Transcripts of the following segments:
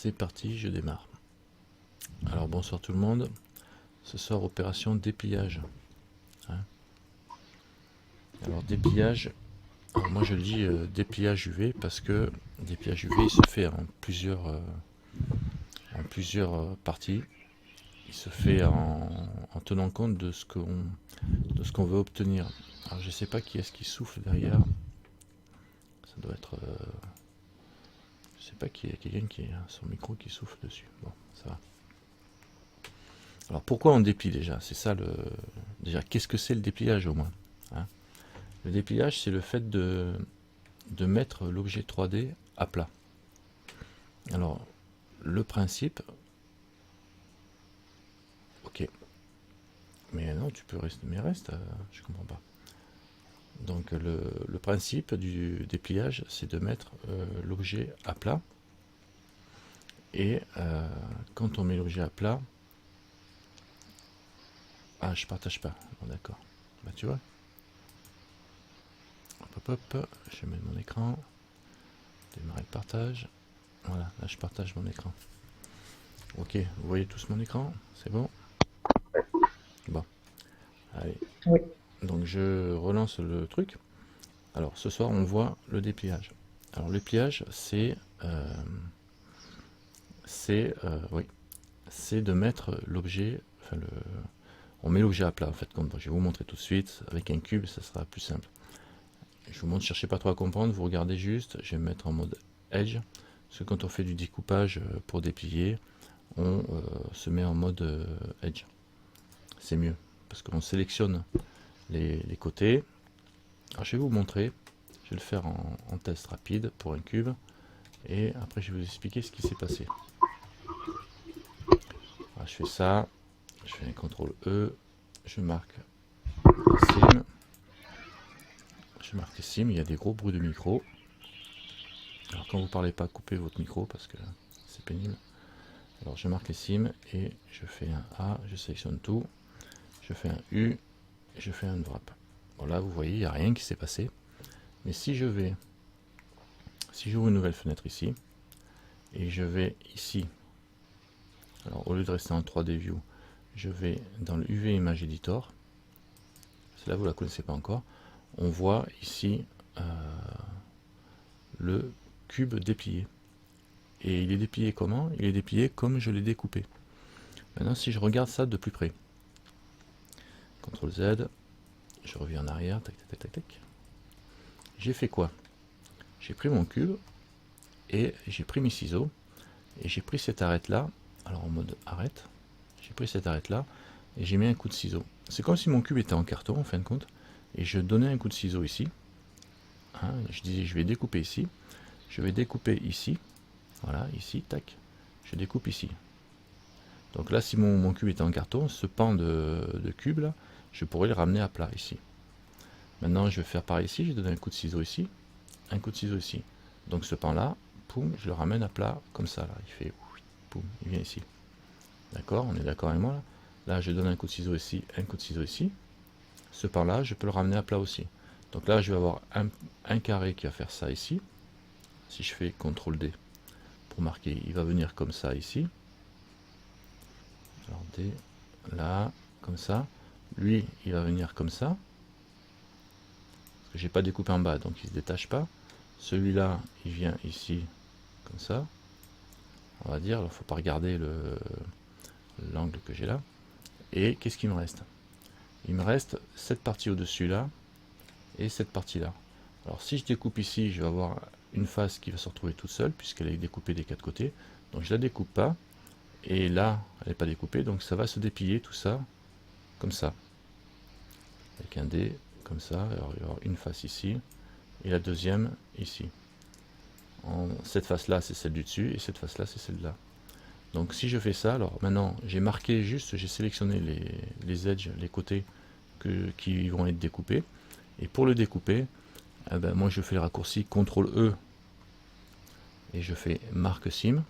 C'est parti, je démarre. Alors bonsoir tout le monde. Ce soir, opération dépliage. Hein. Alors dépliage, alors moi je dis dépliage UV parce que dépliage UV il se fait en plusieurs parties. Il se fait en tenant compte de ce qu'on veut obtenir. Alors je sais pas qui est-ce qui souffle derrière. Ça doit être... je sais pas qui est, quelqu'un qui a son micro qui souffle dessus. Bon, ça va. Alors pourquoi on déplie déjà? C'est ça le... Déjà, qu'est-ce que c'est le dépliage au moins, hein? Le dépliage, c'est le fait de mettre l'objet 3D à plat. Alors, le principe... Ok. Mais non, tu peux rester... Mais reste, je comprends pas. Donc le principe du dépliage, c'est de mettre l'objet à plat. Et quand on met l'objet à plat... Ah, je partage pas. Bon, d'accord. Bah tu vois. Hop, hop, hop. Je mets mon écran. Démarrer le partage. Voilà, là je partage mon écran. Ok, vous voyez tous mon écran? C'est bon? Bon. Allez. Oui. Donc je relance le truc. Alors ce soir on voit le dépliage. Alors le pliage oui, c'est de mettre l'objet, enfin on met l'objet à plat en fait, comme je vais vous montrer tout de suite avec un cube, ça sera plus simple. Je vous montre, cherchez pas trop à comprendre, vous regardez juste, je vais me mettre en mode edge, parce que quand on fait du découpage pour déplier, on se met en mode edge. C'est mieux, parce qu'on sélectionne les côtés. Alors je vais vous montrer, je vais le faire en test rapide pour un cube, et après je vais vous expliquer ce qui s'est passé. Alors, je fais ça, je fais un CTRL E, je marque sim, il y a des gros bruits de micro. Alors quand vous parlez pas, coupez votre micro parce que c'est pénible. Alors je marque les sims et je fais un A, je sélectionne tout, je fais un U, et je fais un wrap. Bon là vous voyez, il n'y a rien qui s'est passé. Mais si j'ouvre une nouvelle fenêtre ici, et je vais ici, alors au lieu de rester en 3D View, je vais dans le UV Image Editor, celle-là vous la connaissez pas encore, on voit ici le cube déplié. Et il est déplié comment? Il est déplié comme je l'ai découpé. Maintenant si je regarde ça de plus près, CTRL Z, je reviens en arrière, tac tac tac tac tac. J'ai fait quoi? J'ai pris mon cube et j'ai pris mes ciseaux et j'ai pris cette arête là, alors en mode arrête, j'ai pris cette arête là et j'ai mis un coup de ciseau. C'est comme si mon cube était en carton en fin de compte et je donnais un coup de ciseau ici, hein, je disais je vais découper ici, je vais découper ici, voilà ici, tac, je découpe ici. Donc là si mon cube était en carton, ce pan de cube là, je pourrais le ramener à plat ici. Maintenant je vais faire pareil ici, je donne un coup de ciseau ici, un coup de ciseau ici. Donc ce pan là, poum, je le ramène à plat comme ça là, il fait poum, il vient ici. D'accord, on est d'accord avec moi là? Là je donne un coup de ciseau ici, un coup de ciseau ici. Ce pan là, je peux le ramener à plat aussi. Donc là je vais avoir un carré qui va faire ça ici. Si je fais CTRL D pour marquer, il va venir comme ça ici. Alors D, là, comme ça. Lui, il va venir comme ça. Parce que j'ai pas découpé en bas, donc il se détache pas. Celui-là, il vient ici, comme ça. On va dire, il ne faut pas regarder l'angle que j'ai là. Et qu'est-ce qu'il me reste? Il me reste cette partie au-dessus là, et cette partie là. Alors si je découpe ici, je vais avoir une face qui va se retrouver toute seule, puisqu'elle est découpée des quatre côtés. Donc je la découpe pas. Et là, elle n'est pas découpée, donc ça va se déplier tout ça, comme ça. Avec un dé, comme ça. Alors il va y avoir une face ici, et la deuxième ici. Cette face là, c'est celle du dessus, et cette face là, c'est celle-là. Donc si je fais ça, alors maintenant j'ai marqué juste, j'ai sélectionné les edges, les côtés qui vont être découpés. Et pour le découper, eh ben, moi je fais le raccourci CTRL E et je fais marque sim.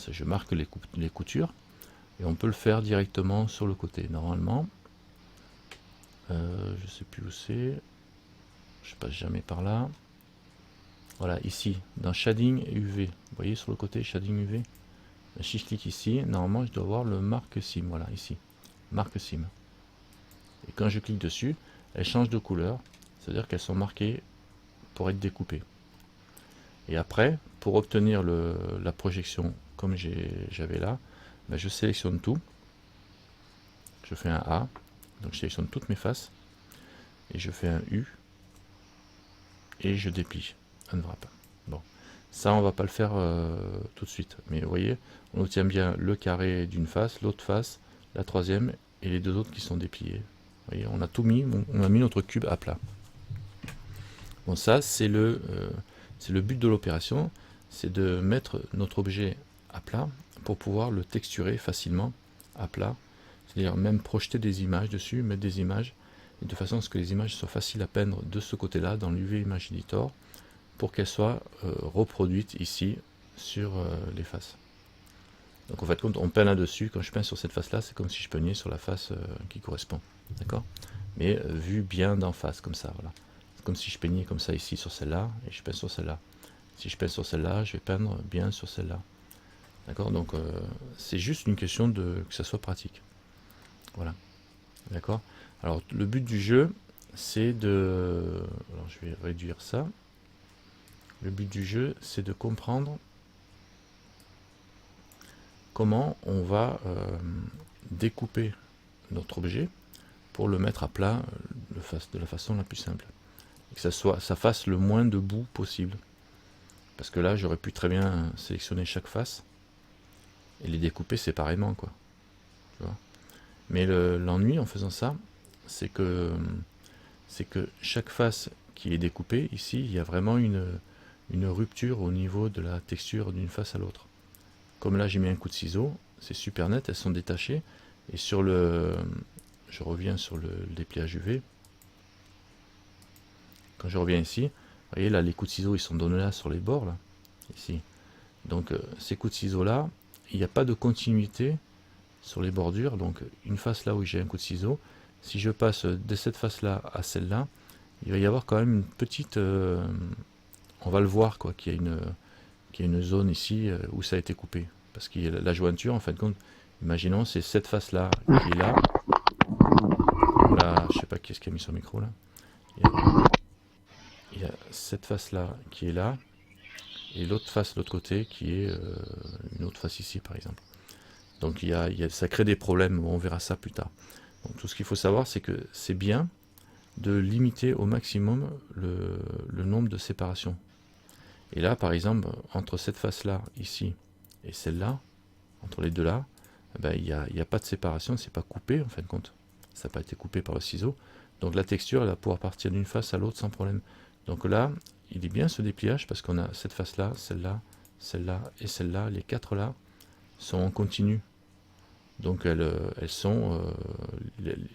Je marque les coutures et on peut le faire directement sur le côté. Normalement, je sais plus où c'est, je passe jamais par là. Voilà, ici, dans Shading UV, vous voyez sur le côté Shading UV, Si je clique ici, normalement je dois voir le marque sim, voilà ici, marque sim. Et quand je clique dessus, elles changent de couleur, c'est-à-dire qu'elles sont marquées pour être découpées. Et après, pour obtenir la projection comme j'avais là, ben je sélectionne tout, je fais un A, donc je sélectionne toutes mes faces, et je fais un U, et je déplie, unwrap. Bon, ça on va pas le faire tout de suite, mais vous voyez, on obtient bien le carré d'une face, l'autre face, la troisième, et les deux autres qui sont dépliés. Vous voyez, on a tout mis, on a mis notre cube à plat. Bon, ça c'est le but de l'opération, c'est de mettre notre objet à plat pour pouvoir le texturer facilement à plat, c'est-à-dire même projeter des images dessus, mettre des images, et de façon à ce que les images soient faciles à peindre de ce côté-là dans l'UV Image Editor, pour qu'elles soient reproduites ici sur les faces. Donc en fait, quand on peint là-dessus, quand je peins sur cette face-là, c'est comme si je peignais sur la face qui correspond, d'accord? Mais vu bien d'en face, comme ça, voilà. C'est comme si je peignais comme ça ici sur celle-là, et je peins sur celle-là. Si je peins sur celle-là, je vais peindre bien sur celle-là. D'accord? Donc c'est juste une question de que ça soit pratique. Voilà. D'accord? Alors le but du jeu, c'est de... Alors je vais réduire ça. Le but du jeu, c'est de comprendre comment on va découper notre objet pour le mettre à plat de la façon la plus simple. Et que ça fasse le moins de bout possible. Parce que là, j'aurais pu très bien sélectionner chaque face et les découper séparément, quoi. Tu vois. Mais l'ennui en faisant ça, c'est que chaque face qui est découpée, ici, il y a vraiment une rupture au niveau de la texture d'une face à l'autre. Comme là, j'ai mis un coup de ciseau, c'est super net, elles sont détachées. Et sur je reviens sur le dépliage UV. Quand je reviens ici, vous voyez là, les coups de ciseaux, ils sont donnés là sur les bords, là, ici. Donc ces coups de ciseaux là, il n'y a pas de continuité sur les bordures. Donc une face là où j'ai un coup de ciseau, si je passe de cette face là à celle là, il va y avoir quand même une petite, on va le voir quoi, qu'il y a une zone ici où ça a été coupé, parce que la jointure en fin de compte, imaginons c'est cette face là qui est là. Là, je sais pas qui est-ce qui a mis son micro là. Il y a cette face là qui est là, et l'autre face de l'autre côté qui est une autre face ici par exemple. Donc ça crée des problèmes, on verra ça plus tard. Donc, tout ce qu'il faut savoir, c'est que c'est bien de limiter au maximum le nombre de séparations. Et là par exemple, entre cette face là ici et celle-là, entre les deux là, ben, il n'y a pas de séparation, c'est pas coupé en fin de compte. Ça n'a pas été coupé par le ciseau. Donc la texture elle va pouvoir partir d'une face à l'autre sans problème. Donc là, il est bien ce dépliage parce qu'on a cette face-là, celle-là, celle-là et celle-là. Les quatre là sont en continu. Donc elles sont,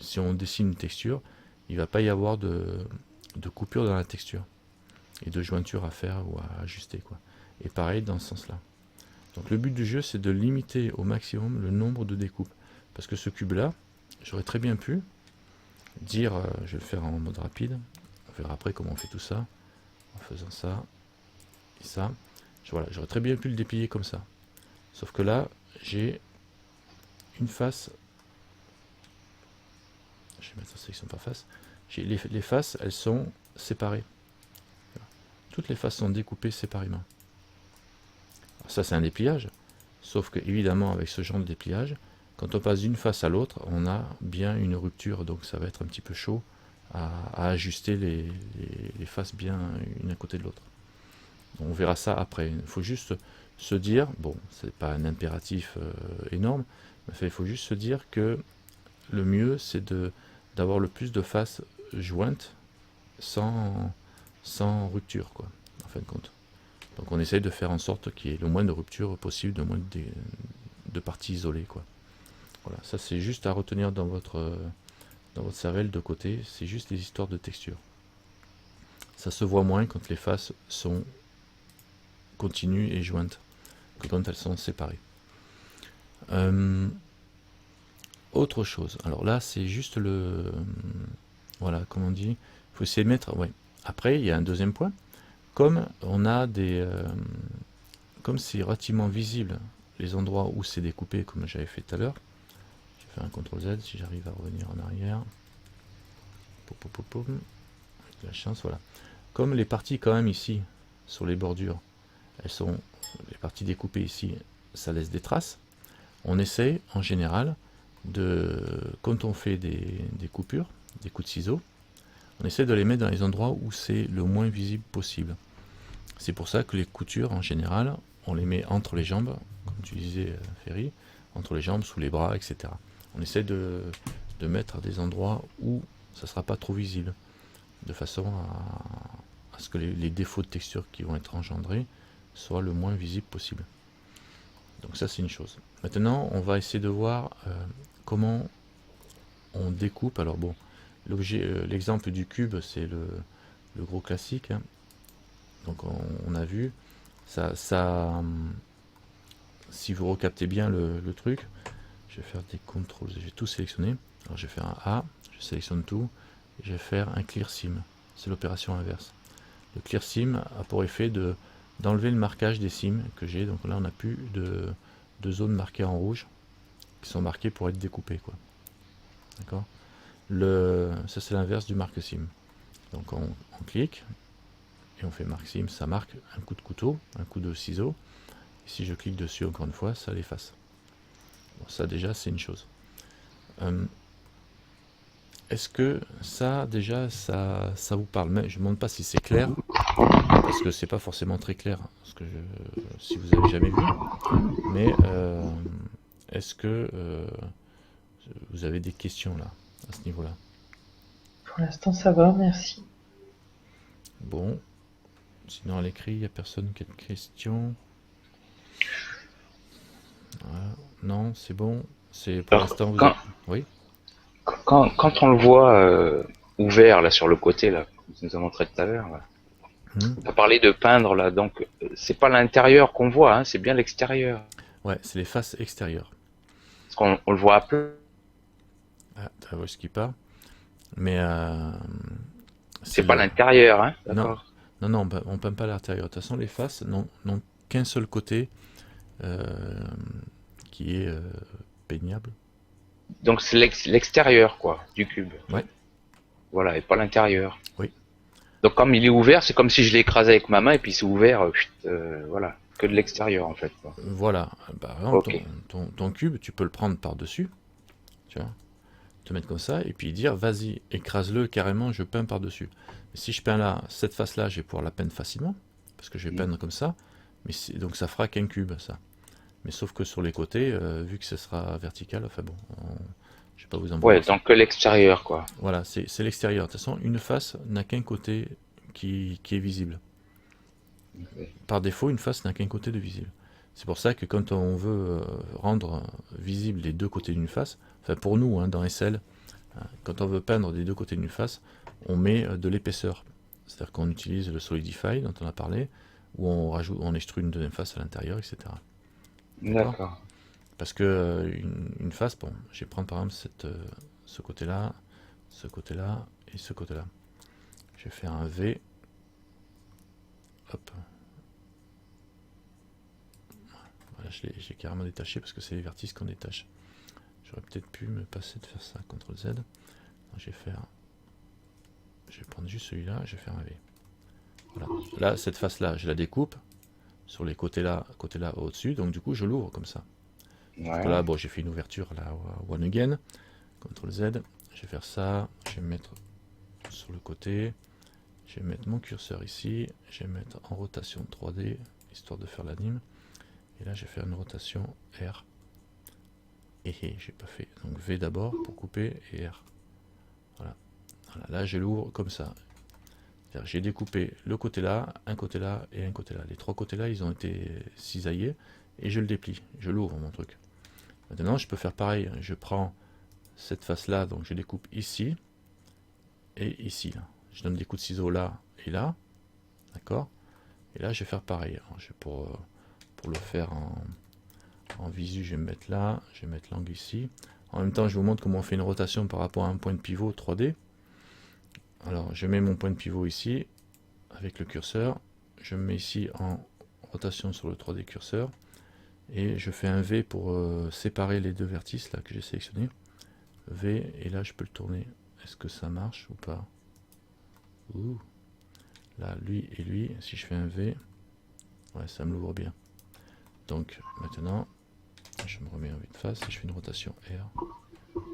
si on dessine une texture, il ne va pas y avoir de coupure dans la texture et de jointure à faire ou à ajuster, quoi. Et pareil dans ce sens-là. Donc le but du jeu, c'est de limiter au maximum le nombre de découpes. Parce que ce cube-là, j'aurais très bien pu dire, je vais le faire en mode rapide, on verra après comment on fait tout ça, en faisant ça et ça. Voilà, j'aurais très bien pu le déplier comme ça. Sauf que là, j'ai une face, je vais mettre en sélection par face, j'ai les faces, elles sont séparées. Toutes les faces sont découpées séparément. Alors ça c'est un dépliage, sauf que évidemment avec ce genre de dépliage, quand on passe d'une face à l'autre, on a bien une rupture, donc ça va être un petit peu chaud à ajuster les faces bien une à côté de l'autre. On verra ça après. Il faut juste se dire, bon, c'est pas un impératif énorme, mais il faut juste se dire que le mieux c'est d'avoir le plus de faces jointes sans rupture, quoi, en fin de compte. Donc on essaye de faire en sorte qu'il y ait le moins de ruptures possible, le moins de parties isolées, quoi. Voilà, ça c'est juste à retenir dans votre cervelle de côté, c'est juste les histoires de texture. Ça se voit moins quand les faces sont continues et jointes que quand elles sont séparées. Autre chose, alors là c'est juste voilà, comme on dit, il faut essayer de mettre, ouais. Après il y a un deuxième point, comme on a comme c'est relativement visible les endroits où c'est découpé comme j'avais fait tout à l'heure. Je vais faire un CTRL Z si j'arrive à revenir en arrière. Pom, pom, pom, pom. Avec de la chance, voilà. Comme les parties quand même ici, sur les bordures, elles sont les parties découpées ici, ça laisse des traces. On essaie en général de, quand on fait des coupures, des coups de ciseaux, on essaie de les mettre dans les endroits où c'est le moins visible possible. C'est pour ça que les coutures en général, on les met entre les jambes, comme tu disais Ferry, entre les jambes, sous les bras, etc. On essaie de mettre à des endroits où ça ne sera pas trop visible, de façon à ce que les défauts de texture qui vont être engendrés soient le moins visibles possible. Donc ça c'est une chose. Maintenant on va essayer de voir comment on découpe. Alors bon, l'exemple du cube c'est le gros classique, hein. Donc on a vu si vous recaptez bien le truc, je vais faire des contrôles, j'ai tout sélectionné. Alors je vais faire un A, je sélectionne tout et je vais faire un clear sim. C'est l'opération inverse. Le clear sim a pour effet d'enlever le marquage des sims que j'ai. Donc là on n'a plus de zones marquées en rouge qui sont marquées pour être découpées, quoi. D'accord. Ça c'est l'inverse du marque sim. Donc on clique et on fait marque sim, ça marque un coup de couteau, un coup de ciseau. Et si je clique dessus encore une fois, ça l'efface. Bon, ça déjà c'est une chose. Est-ce que ça déjà ça vous parle? Mais je ne me demande pas si c'est clair, parce que c'est pas forcément très clair, parce que si vous avez jamais vu. Mais est-ce que vous avez des questions là, à ce niveau-là? Pour l'instant, ça va, merci. Bon, sinon à l'écrit, il n'y a personne qui a de questions. Voilà. Non, c'est bon. C'est pour Alors, l'instant vous êtes. Oui. quand on le voit ouvert là sur le côté là, comme tu nous as montré tout à l'heure, Hmm. on a parlé de peindre là, donc c'est pas l'intérieur qu'on voit, hein, c'est bien l'extérieur. Ouais, c'est les faces extérieures. Parce qu'on on le voit à peu. Ah, t'as vu ce qui part. Mais c'est C'est pas le. l'intérieur, hein, Non, d'accord. non, non, on peint pas l'intérieur. De toute façon, les faces n'ont qu'un seul côté euh, qui est peignable. Donc c'est l'extérieur quoi, du cube. Ouais, Voilà, et pas l'intérieur. oui. Donc comme il est ouvert, c'est comme si je l'ai écrasé avec ma main et puis c'est ouvert, voilà, que de l'extérieur en fait, quoi. Voilà. Par exemple, Ok. ton cube, tu peux le prendre par-dessus, tu vois, te mettre comme ça, et puis dire, vas-y, écrase-le carrément, je peins par-dessus. Si je peins là, cette face-là, je vais pouvoir la peindre facilement, parce que je vais Mm. peindre comme ça, mais donc ça fera qu'un cube, ça. Mais sauf que sur les côtés, vu que ce sera vertical, enfin bon, je vais pas vous embrouiller Ouais, avec ça. donc que l'extérieur quoi. Voilà, c'est l'extérieur. De toute façon, une face n'a qu'un côté qui est visible. Par défaut, une face n'a qu'un côté de visible. C'est pour ça que quand on veut rendre visible les deux côtés d'une face, enfin pour nous, hein, dans SL, hein, quand on veut peindre des deux côtés d'une face, on met de l'épaisseur. C'est-à-dire qu'on utilise le Solidify dont on a parlé, où on extrude une deuxième face à l'intérieur, etc. D'accord? D'accord. Parce que une face, bon, je vais prendre par exemple ce côté-là, ce côté-là et ce côté-là. Je vais faire un V. Hop. Voilà, j'ai carrément détaché parce que c'est les vertices qu'on détache. J'aurais peut-être pu me passer de faire ça. CTRL Z. Je vais prendre juste celui-là, je vais faire un V. Voilà. Là, cette face-là, je la découpe sur les côtés-là au-dessus. Donc du coup, je l'ouvre comme ça. Sauf que là, Ouais. bon, j'ai fait une ouverture là, one again. CTRL Z. Je vais faire ça. Je vais me mettre sur le côté. Je vais mettre mon curseur ici. Je vais mettre en rotation 3D, histoire de faire l'anime. Et là, je vais faire une rotation R. Et j'ai pas fait. Donc V d'abord pour couper et R. Voilà. Voilà. Là, je l'ouvre comme ça. J'ai découpé le côté là, un côté là et un côté là. Les trois côtés là, ils ont été cisaillés et je le déplie. Je l'ouvre mon truc. Maintenant, je peux faire pareil. Je prends cette face là, donc je découpe ici et ici. Là. Je donne des coups de ciseaux là et là. D'accord. Et là, je vais faire pareil. Alors, pour le faire en visu, je vais me mettre là. Je vais mettre l'angle ici. En même temps, je vous montre comment on fait une rotation par rapport à un point de pivot 3D. Alors, je mets mon point de pivot ici, avec le curseur. Je me mets ici en rotation sur le 3D curseur. et je fais un V pour séparer les deux vertices là que j'ai sélectionnés. V, et là je peux le tourner. Est-ce que ça marche ou pas? Ouh. Là, lui et lui, si je fais un V, ouais, ça me l'ouvre bien. Donc maintenant, je me remets en vue de face et je fais une rotation R.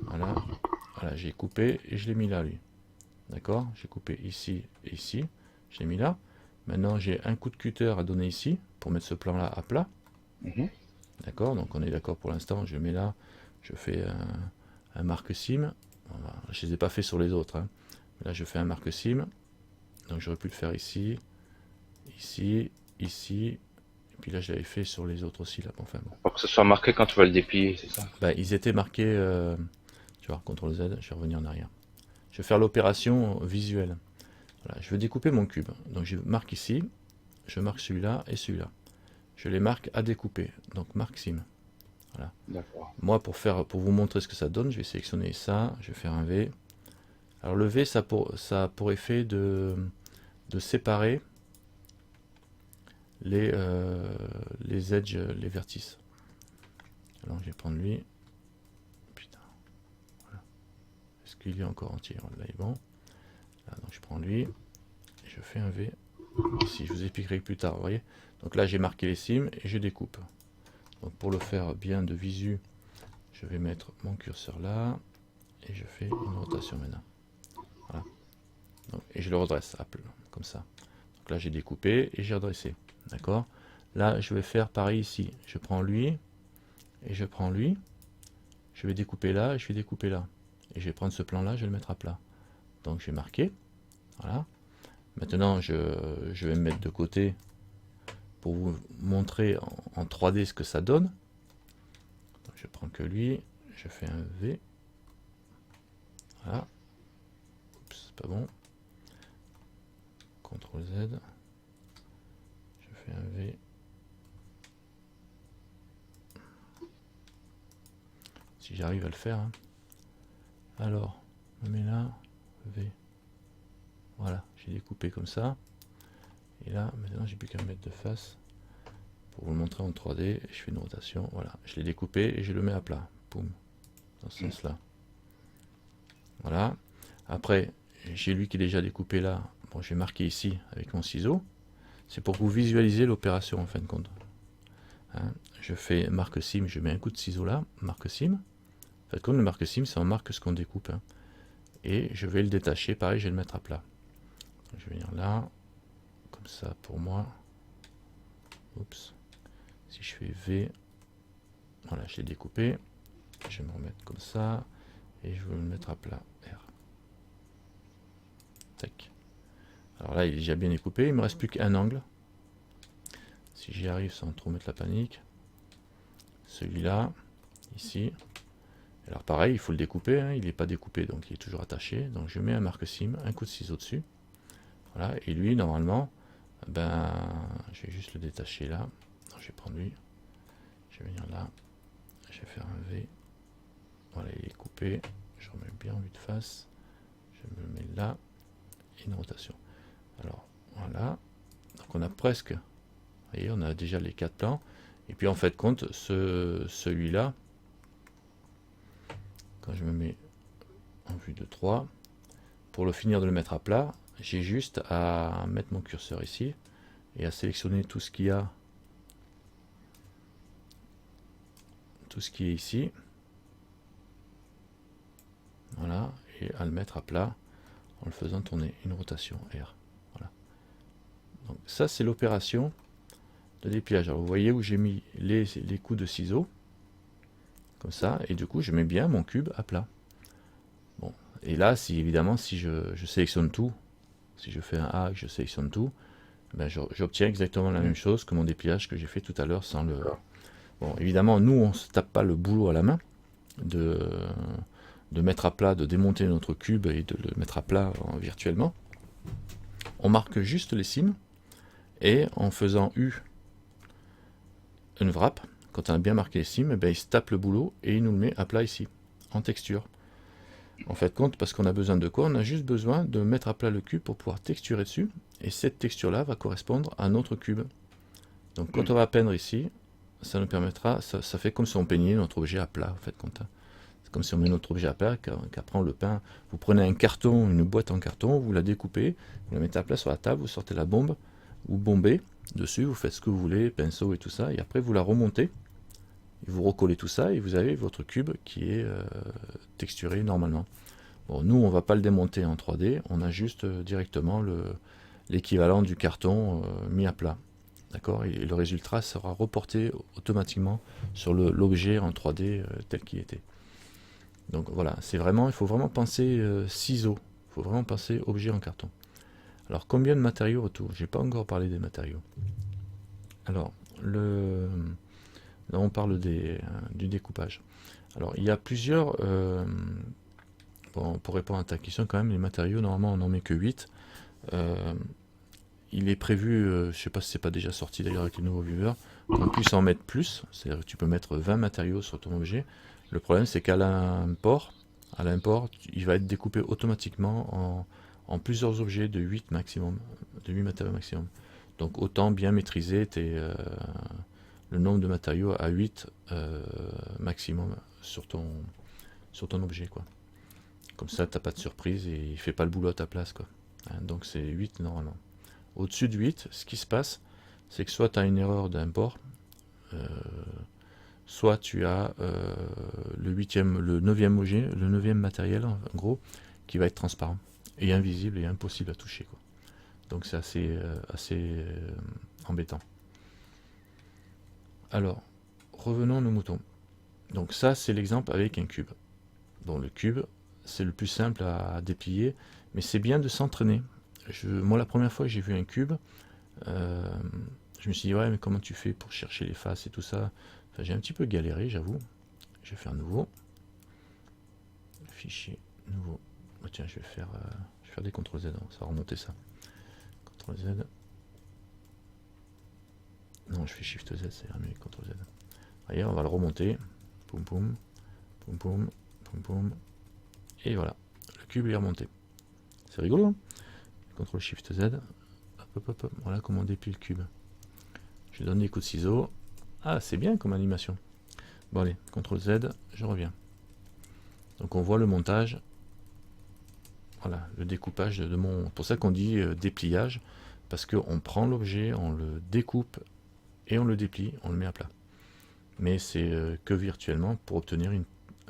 Voilà, voilà, j'ai coupé et je l'ai mis là, lui. D'accord? J'ai coupé ici et ici, je l'ai mis là. Maintenant, j'ai un coup de cutter à donner ici pour mettre ce plan-là à plat. D'accord? Donc on est d'accord pour l'instant, je mets là, je fais un marque sim. Voilà. Je ne les ai pas fait sur les autres, hein. Là, je fais un marque sim. Donc j'aurais pu le faire ici, ici, ici. Et puis là, je l'avais fait sur les autres aussi. Là. Enfin, bon. Pour que ce soit marqué quand tu vas le déplier, c'est ça? Bah, ils étaient marqués, tu vois, CTRL Z, je vais revenir en arrière. Je vais faire l'opération visuelle. Voilà, je vais découper mon cube. Donc je marque ici, je marque celui-là et celui-là. Je les marque à découper. Donc marque sim. Voilà. Moi, pour vous montrer ce que ça donne, je vais sélectionner ça, je vais faire un V. Alors le V, ça a pour effet de séparer les edges, les vertices. Alors je vais prendre lui. Putain. Voilà. Est-ce qu'il est encore entier? Là il est bon. Là, donc je prends lui. Et je fais un V. Ici, je vous expliquerai plus tard, vous voyez. Donc là j'ai marqué les cimes et je découpe. Donc pour le faire bien de visu, je vais mettre mon curseur là. Et je fais une rotation maintenant. Voilà. Donc, et je le redresse, comme ça. Donc là j'ai découpé et j'ai redressé. D'accord? Là je vais faire pareil ici. Je prends lui et je prends lui. Je vais découper là et je vais découper là. Et je vais prendre ce plan là, je vais le mettre à plat. Donc je vais marquer. Voilà. Maintenant je vais me mettre de côté pour vous montrer en 3D ce que ça donne. Donc, je prends que lui, je fais un V. Voilà. Oups, c'est pas bon. CTRL Z. Je fais un V. Si j'arrive à le faire. Hein. Alors, je me mets là, V. Voilà, j'ai découpé comme ça. Et là, maintenant, j'ai plus qu'à me mettre de face pour vous le montrer en 3D. Je fais une rotation. Voilà, je l'ai découpé et je le mets à plat. Boum. Dans ce sens-là. Voilà. Après, j'ai lui qui est déjà découpé là. Bon, je vais marquer ici avec mon ciseau. C'est pour que vous visualisez l'opération en fin de compte. Hein, je fais marque sim, je mets un coup de ciseau là, marque sim. En fait, comme le marque sim, ça en marque ce qu'on découpe. Hein. Et je vais le détacher, pareil, je vais le mettre à plat. Donc, je vais venir là, comme ça pour moi. Oups. Si je fais V, voilà, je l'ai découpé. Je vais me remettre comme ça. Et je vais le mettre à plat. R. Tac. Alors là, il est déjà bien découpé. Il ne me reste plus qu'un angle. Si j'y arrive sans trop mettre la panique. Celui-là, ici. Alors pareil, il faut le découper. Hein. Il n'est pas découpé, donc il est toujours attaché. Donc je mets un marque sim, un coup de ciseau dessus. Voilà. Et lui, normalement, ben, je vais juste le détacher là. Donc, je vais prendre lui. Je vais venir là. Je vais faire un V. Voilà, il est coupé. Je remets bien en vue de face. Je me mets là. Et une rotation. Alors, voilà. Donc on a presque, vous voyez, on a déjà les 4 plans. Et puis en fait compte, celui-là, quand je me mets en vue de 3, pour le finir de le mettre à plat, j'ai juste à mettre mon curseur ici et à sélectionner tout ce qu'il y a, tout ce qui est ici. Voilà, et à le mettre à plat en le faisant tourner une rotation R. Voilà. Donc ça c'est l'opération de dépliage. Alors vous voyez où j'ai mis les coups de ciseaux, comme ça, et du coup je mets bien mon cube à plat. Bon, et là si évidemment si je sélectionne tout, si je fais un A, que je sélectionne tout, ben j'obtiens exactement la même chose que mon dépliage que j'ai fait tout à l'heure sans le... Bon, évidemment nous on se tape pas le boulot à la main de mettre à plat, de démonter notre cube et de le mettre à plat virtuellement. On marque juste les cimes et en faisant U une wrap, quand on a bien marqué les cimes, ben, il se tape le boulot et il nous le met à plat ici, en texture. En fait compte, parce qu'on a besoin de quoi? On a juste besoin de mettre à plat le cube pour pouvoir texturer dessus, et cette texture là va correspondre à notre cube. Donc quand on va peindre ici, ça nous permettra, ça fait comme si on peignait notre objet à plat, en fait, c'est comme si on met notre objet à plat, qu'après on le peint. Vous prenez un carton, une boîte en carton, vous la découpez, vous la mettez à plat sur la table, vous sortez la bombe, vous bombez dessus, vous faites ce que vous voulez, pinceau et tout ça, et après vous la remontez, et vous recollez tout ça, et vous avez votre cube qui est texturé normalement. Bon, nous, on va pas le démonter en 3D, on a juste directement l'équivalent du carton mis à plat. D'accord. Et le résultat sera reporté automatiquement sur l'objet en 3D tel qu'il était. Donc voilà, il faut vraiment penser ciseaux, il faut vraiment penser objet en carton. Alors combien de matériaux autour? J'ai pas encore parlé des matériaux. Alors, là on parle du découpage. Alors il y a plusieurs... bon, pour répondre à ta question quand même, les matériaux, normalement on n'en met que 8. Il est prévu, je ne sais pas si c'est pas déjà sorti d'ailleurs avec les nouveaux viewers, qu'on puisse en mettre plus, c'est-à-dire que tu peux mettre 20 matériaux sur ton objet. Le problème c'est qu'à l'import, il va être découpé automatiquement en plusieurs objets de 8 maximum, de 8 matériaux maximum. Donc autant bien maîtriser le nombre de matériaux à 8 maximum sur ton objet, quoi. Comme ça, t'as pas de surprise et il fait pas le boulot à ta place, quoi. Hein, donc c'est 8 normalement. Au-dessus de 8, ce qui se passe, c'est que soit tu as une erreur d'import, soit tu as le 9e objet, le 9e matériel, en gros, qui va être transparent et invisible et impossible à toucher, quoi. Donc c'est assez embêtant. Alors, revenons à nos moutons. Donc ça, c'est l'exemple avec un cube. Bon, le cube, c'est le plus simple à déplier, mais c'est bien de s'entraîner. Moi, la première fois que j'ai vu un cube, je me suis dit, ouais, mais comment tu fais pour chercher les faces et tout ça? Enfin, j'ai un petit peu galéré, j'avoue. Je vais faire nouveau. Fichier, nouveau. Oh, tiens, je vais faire des CTRL Z, ça va remonter ça. CTRL Z. Non, je fais SHIFT Z, c'est mieux, CTRL Z. Voyez, on va le remonter. Poum poum, poum poum, poum poum. Et voilà, le cube est remonté. C'est rigolo, hein? CTRL SHIFT Z. Hop, hop, hop, hop. Voilà comment on déplie le cube. Je donne des coups de ciseaux. Ah, c'est bien comme animation. Bon allez, CTRL Z, je reviens. Donc on voit le montage. Voilà, le découpage de mon... Pour ça qu'on dit dépliage, parce qu'on prend l'objet, on le découpe et on le déplie, on le met à plat. Mais c'est que virtuellement pour obtenir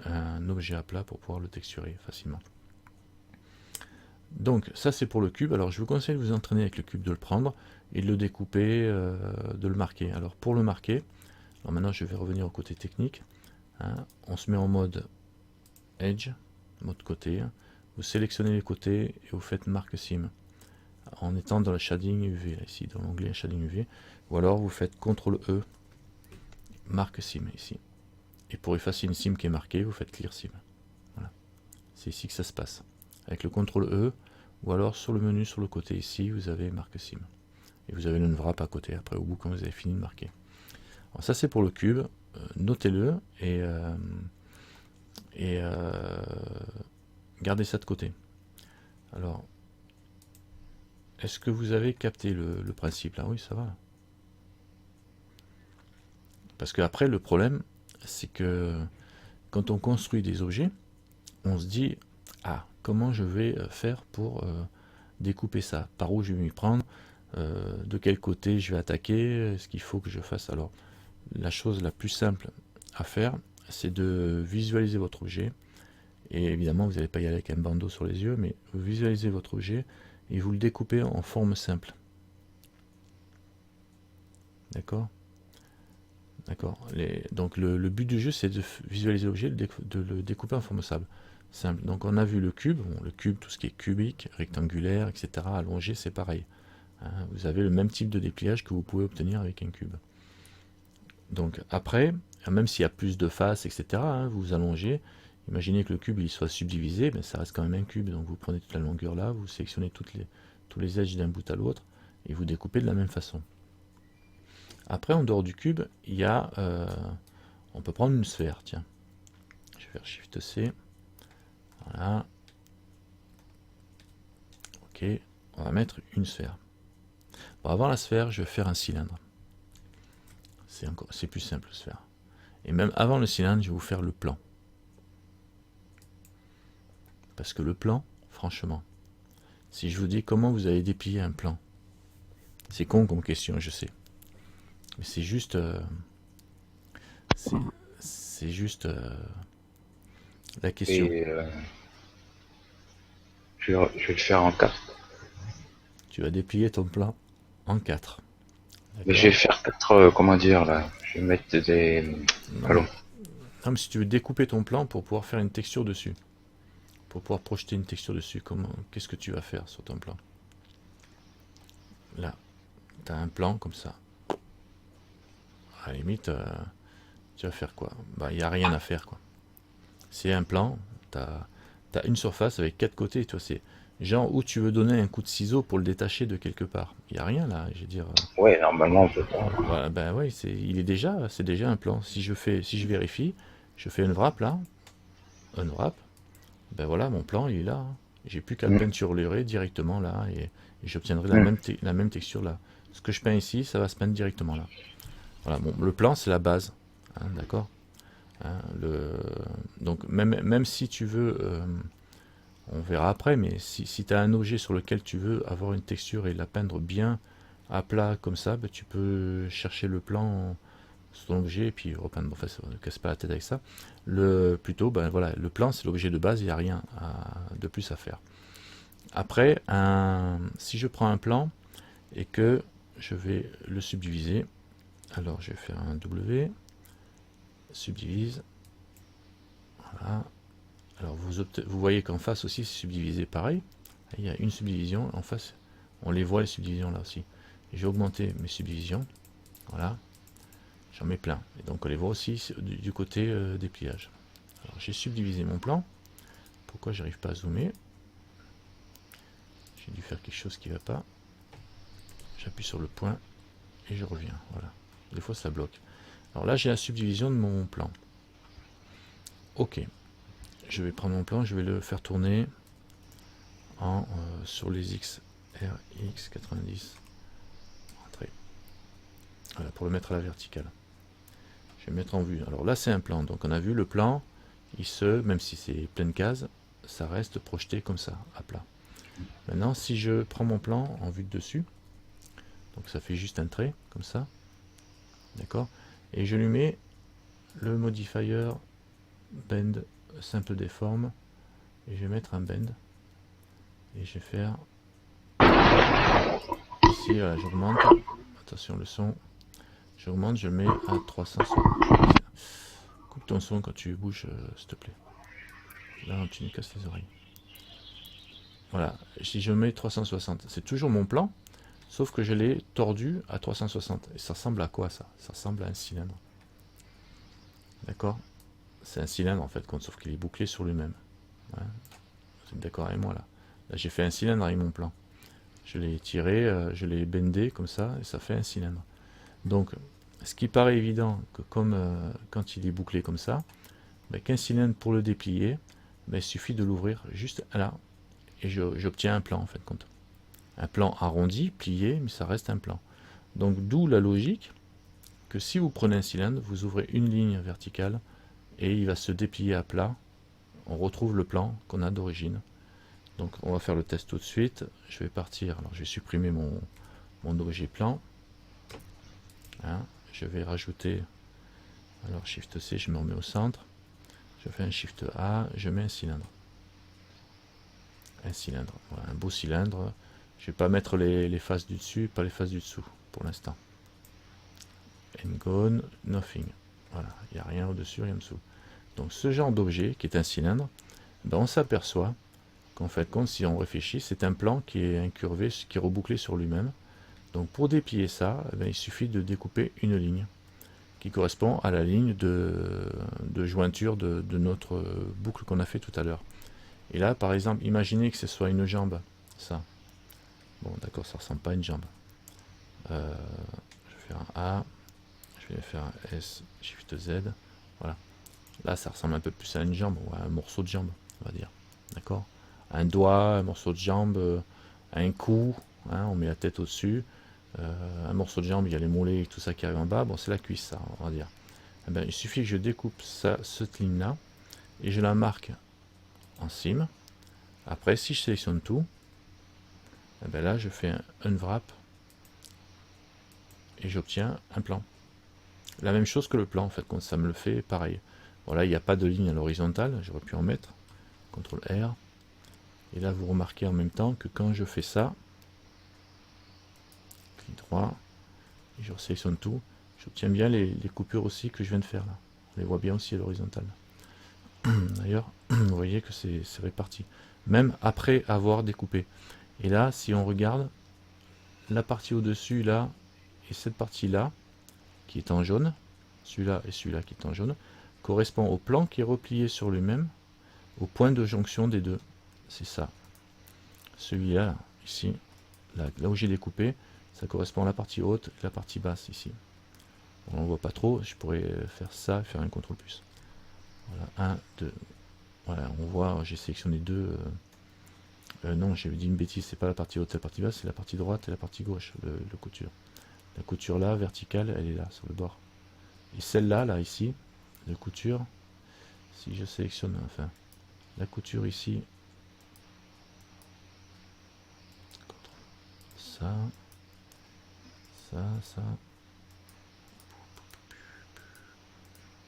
un objet à plat pour pouvoir le texturer facilement. Donc ça c'est pour le cube. Alors je vous conseille de vous entraîner avec le cube, de le prendre et de le découper, de le marquer. Alors pour le marquer, alors maintenant je vais revenir au côté technique. Hein, on se met en mode Edge, mode côté. Vous sélectionnez les côtés et vous faites marque sim en étant dans le shading UV, là, ici dans l'onglet shading UV, ou alors vous faites CTRL E, marque sim ici. Et pour effacer une sim qui est marquée, vous faites clear sim. Voilà. C'est ici que ça se passe. Avec le CTRL E, ou alors sur le menu sur le côté ici, vous avez marque sim. Et vous avez le wrap à côté, après au bout quand vous avez fini de marquer. Alors ça c'est pour le cube, notez-le et gardez ça de côté. Alors, est-ce que vous avez capté le principe là? Oui, ça va. Parce que après le problème, c'est que quand on construit des objets, on se dit, ah, comment je vais faire pour découper ça? Par où je vais m'y prendre? De quel côté je vais attaquer? Est-ce qu'il faut que je fasse? Alors, la chose la plus simple à faire, c'est de visualiser votre objet. Et évidemment, vous n'allez pas y aller avec un bandeau sur les yeux, mais vous visualisez votre objet et vous le découpez en forme simple. D'accord? D'accord. Donc le but du jeu, c'est de visualiser l'objet, de le découper en forme simple. Donc on a vu le cube, tout ce qui est cubique, rectangulaire, etc., allongé, c'est pareil. Hein, vous avez le même type de dépliage que vous pouvez obtenir avec un cube. Donc après, même s'il y a plus de faces, etc., hein, vous allongez. Imaginez que le cube il soit subdivisé, mais ça reste quand même un cube. Donc vous prenez toute la longueur là, vous sélectionnez tous les edges d'un bout à l'autre et vous découpez de la même façon. Après, en dehors du cube, il y a, on peut prendre une sphère. Tiens, je vais faire Shift C. Voilà. Ok, on va mettre une sphère. Pour avoir la sphère, je vais faire un cylindre. c'est plus simple de se faire. Et même avant le cylindre, je vais vous faire le plan. Parce que le plan, franchement, si je vous dis comment vous allez déplier un plan, c'est con comme question, je sais. Mais c'est juste... c'est juste la question. Et je vais le faire en 4. Tu vas déplier ton plan en 4. Mais je vais faire 4, comment dire là. Je vais mettre des. Non, Allons. non, mais si tu veux découper ton plan pour pouvoir faire une texture dessus, pour pouvoir projeter une texture dessus, qu'est-ce que tu vas faire sur ton plan? Là, tu as un plan comme ça. À la limite, tu vas faire quoi? Bah, il n'y a rien à faire, quoi. C'est un plan, tu as une surface avec 4 côtés, toi, c'est genre où tu veux donner un coup de ciseau pour le détacher de quelque part. Il n'y a rien là, je veux dire. Ouais, normalement on peut pas. Voilà, ben ouais, c'est déjà un plan. Si je vérifie, je fais une wrap là, un wrap, ben voilà, mon plan il est là, hein. J'ai plus qu'à le peinturer directement là et j'obtiendrai la même texture là. Ce que je peins ici, ça va se peindre directement là. Voilà, bon, le plan c'est la base, hein, d'accord. Hein, donc même si tu veux, on verra après, mais si tu as un objet sur lequel tu veux avoir une texture et la peindre bien à plat comme ça, ben, tu peux chercher le plan sur ton objet et puis repeindre. Enfin, ça ne casse pas la tête avec ça. Plutôt, ben voilà, le plan c'est l'objet de base, il n'y a rien de plus à faire. Après, si je prends un plan et que je vais le subdiviser, alors je vais faire un W, subdivise, voilà. Alors vous voyez qu'en face aussi c'est subdivisé pareil. Il y a une subdivision en face, on les voit les subdivisions là aussi. J'ai augmenté mes subdivisions, voilà, j'en mets plein. Et donc on les voit aussi du côté des pliages. Alors j'ai subdivisé mon plan. Pourquoi j'arrive pas à zoomer? J'ai dû faire quelque chose qui va pas. J'appuie sur le point et je reviens. Voilà. Des fois ça bloque. Alors là j'ai la subdivision de mon plan. Ok. Je vais prendre mon plan, je vais le faire tourner sur les X, RX 90. Entrée. Voilà, pour le mettre à la verticale. Je vais mettre en vue. Alors là c'est un plan. Donc on a vu le plan, même si c'est pleine case, ça reste projeté comme ça, à plat. Maintenant si je prends mon plan en vue de dessus, donc ça fait juste un trait, comme ça. D'accord. Et je lui mets le modifier bend simple déforme et je vais mettre un bend et je vais faire ici, voilà, j'augmente, attention le son, j'augmente, je le mets à 360. Coupe ton son quand tu bouges, s'il te plaît, là tu me casses les oreilles. Voilà, si je mets 360, c'est toujours mon plan, sauf que je l'ai tordu à 360. Et ça ressemble à quoi ça? Ça ressemble à un cylindre. D'accord? C'est un cylindre en fait, sauf qu'il est bouclé sur lui-même. Ouais. Vous êtes d'accord avec moi là? Là j'ai fait un cylindre avec mon plan. Je l'ai tiré, je l'ai bendé comme ça, et ça fait un cylindre. Donc, ce qui paraît évident, que comme quand il est bouclé comme ça, ben, qu'un cylindre pour le déplier, ben, il suffit de l'ouvrir juste là, et j'obtiens un plan en fait compte. Un plan arrondi, plié, mais ça reste un plan. Donc d'où la logique que si vous prenez un cylindre, vous ouvrez une ligne verticale, et il va se déplier à plat. On retrouve le plan qu'on a d'origine. Donc on va faire le test tout de suite. Je vais partir, alors je vais supprimer mon objet plan. Hein, je vais rajouter, alors Shift C, je me remets au centre. Je fais un Shift A, je mets un cylindre. Un cylindre, voilà, un beau cylindre. Je vais pas mettre les faces du dessus, pas les faces du dessous pour l'instant. And gone, nothing. Voilà, il n'y a rien au-dessus, rien en dessous. Donc ce genre d'objet, qui est un cylindre, ben on s'aperçoit qu'en fait, si on réfléchit, c'est un plan qui est incurvé, qui est rebouclé sur lui-même. Donc pour déplier ça, ben, il suffit de découper une ligne qui correspond à la ligne de jointure de notre boucle qu'on a fait tout à l'heure. Et là, par exemple, imaginez que ce soit une jambe, ça. Bon, d'accord, ça ressemble pas à une jambe. Je vais faire un A, je vais faire un S, Shift Z, voilà. Là, ça ressemble un peu plus à une jambe, ou à un morceau de jambe, on va dire. D'accord? Un doigt, un morceau de jambe, un cou, hein, on met la tête au-dessus, un morceau de jambe, il y a les mollets et tout ça qui arrive en bas, bon c'est la cuisse ça, on va dire. Eh ben, il suffit que je découpe ça, cette ligne là, et je la marque en cime. Après, si je sélectionne tout, eh ben là je fais un unwrap et j'obtiens un plan. La même chose que le plan en fait, quand ça me le fait pareil. Voilà, il n'y a pas de ligne à l'horizontale, j'aurais pu en mettre. CTRL R. Et là vous remarquez en même temps que quand je fais ça, clic droit, et je sélectionne tout, j'obtiens bien les coupures aussi que je viens de faire là. On les voit bien aussi à l'horizontale. D'ailleurs, vous voyez que c'est réparti. Même après avoir découpé. Et là, si on regarde, la partie au-dessus là, et cette partie-là, qui est en jaune, celui-là et celui-là qui est en jaune, correspond au plan qui est replié sur lui-même, au point de jonction des deux. C'est ça. Celui-là, ici, là où j'ai découpé, ça correspond à la partie haute et la partie basse ici. On ne voit pas trop, je pourrais faire ça, faire un CTRL+. Voilà, 1, 2. Voilà, on voit, j'ai sélectionné deux. Non, j'ai dit une bêtise, c'est pas la partie haute et la partie basse, c'est la partie droite et la partie gauche, le couture. La couture là, verticale, elle est là, sur le bord. Et celle-là, là, ici, de couture, si je sélectionne, enfin, la couture ici, ça, ça.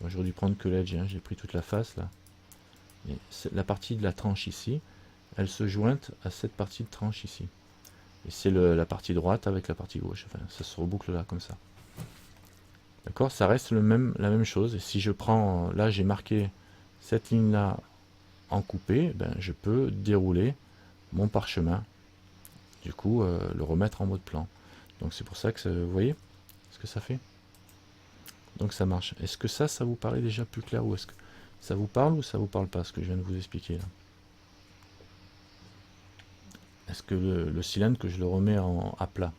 Moi, j'aurais dû prendre que l'edge, hein, j'ai pris toute la face, là. Et la partie de la tranche ici, elle se jointe à cette partie de tranche ici. Et c'est la partie droite avec la partie gauche. Enfin, ça se reboucle là, comme ça. D'accord, ça reste la même chose. Et si je prends, là j'ai marqué cette ligne là en coupé, ben, je peux dérouler mon parchemin, du coup le remettre en mode plan. Donc c'est pour ça que vous voyez ce que ça fait. Donc ça marche. Est-ce que ça vous paraît déjà plus clair, ou est-ce que ça vous parle ou ça vous parle pas, ce que je viens de vous expliquer là? Est-ce que le cylindre, que je le remets à plat?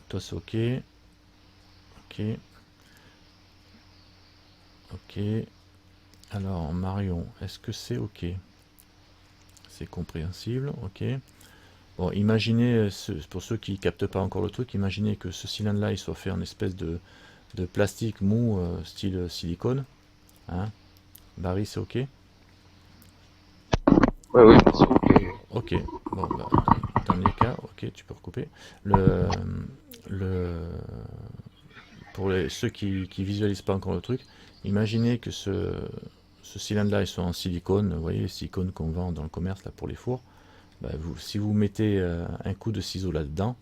Toi c'est ok. Ok. Ok. Alors Marion, est-ce que c'est ok? C'est compréhensible, ok. Bon, imaginez, pour ceux qui captent pas encore le truc, imaginez que ce cylindre-là, il soit fait en espèce de plastique mou, style silicone. Hein? Barry, c'est ok? Ouais, oui, c'est ok. Ok. Bon, bah, dans les cas, ok, tu peux recouper. Pour ceux qui visualisent pas encore le truc, imaginez que ce cylindre-là, il soit en silicone. Vous voyez, les silicones qu'on vend dans le commerce là pour les fours. Bah, si vous mettez un coup de ciseau là-dedans,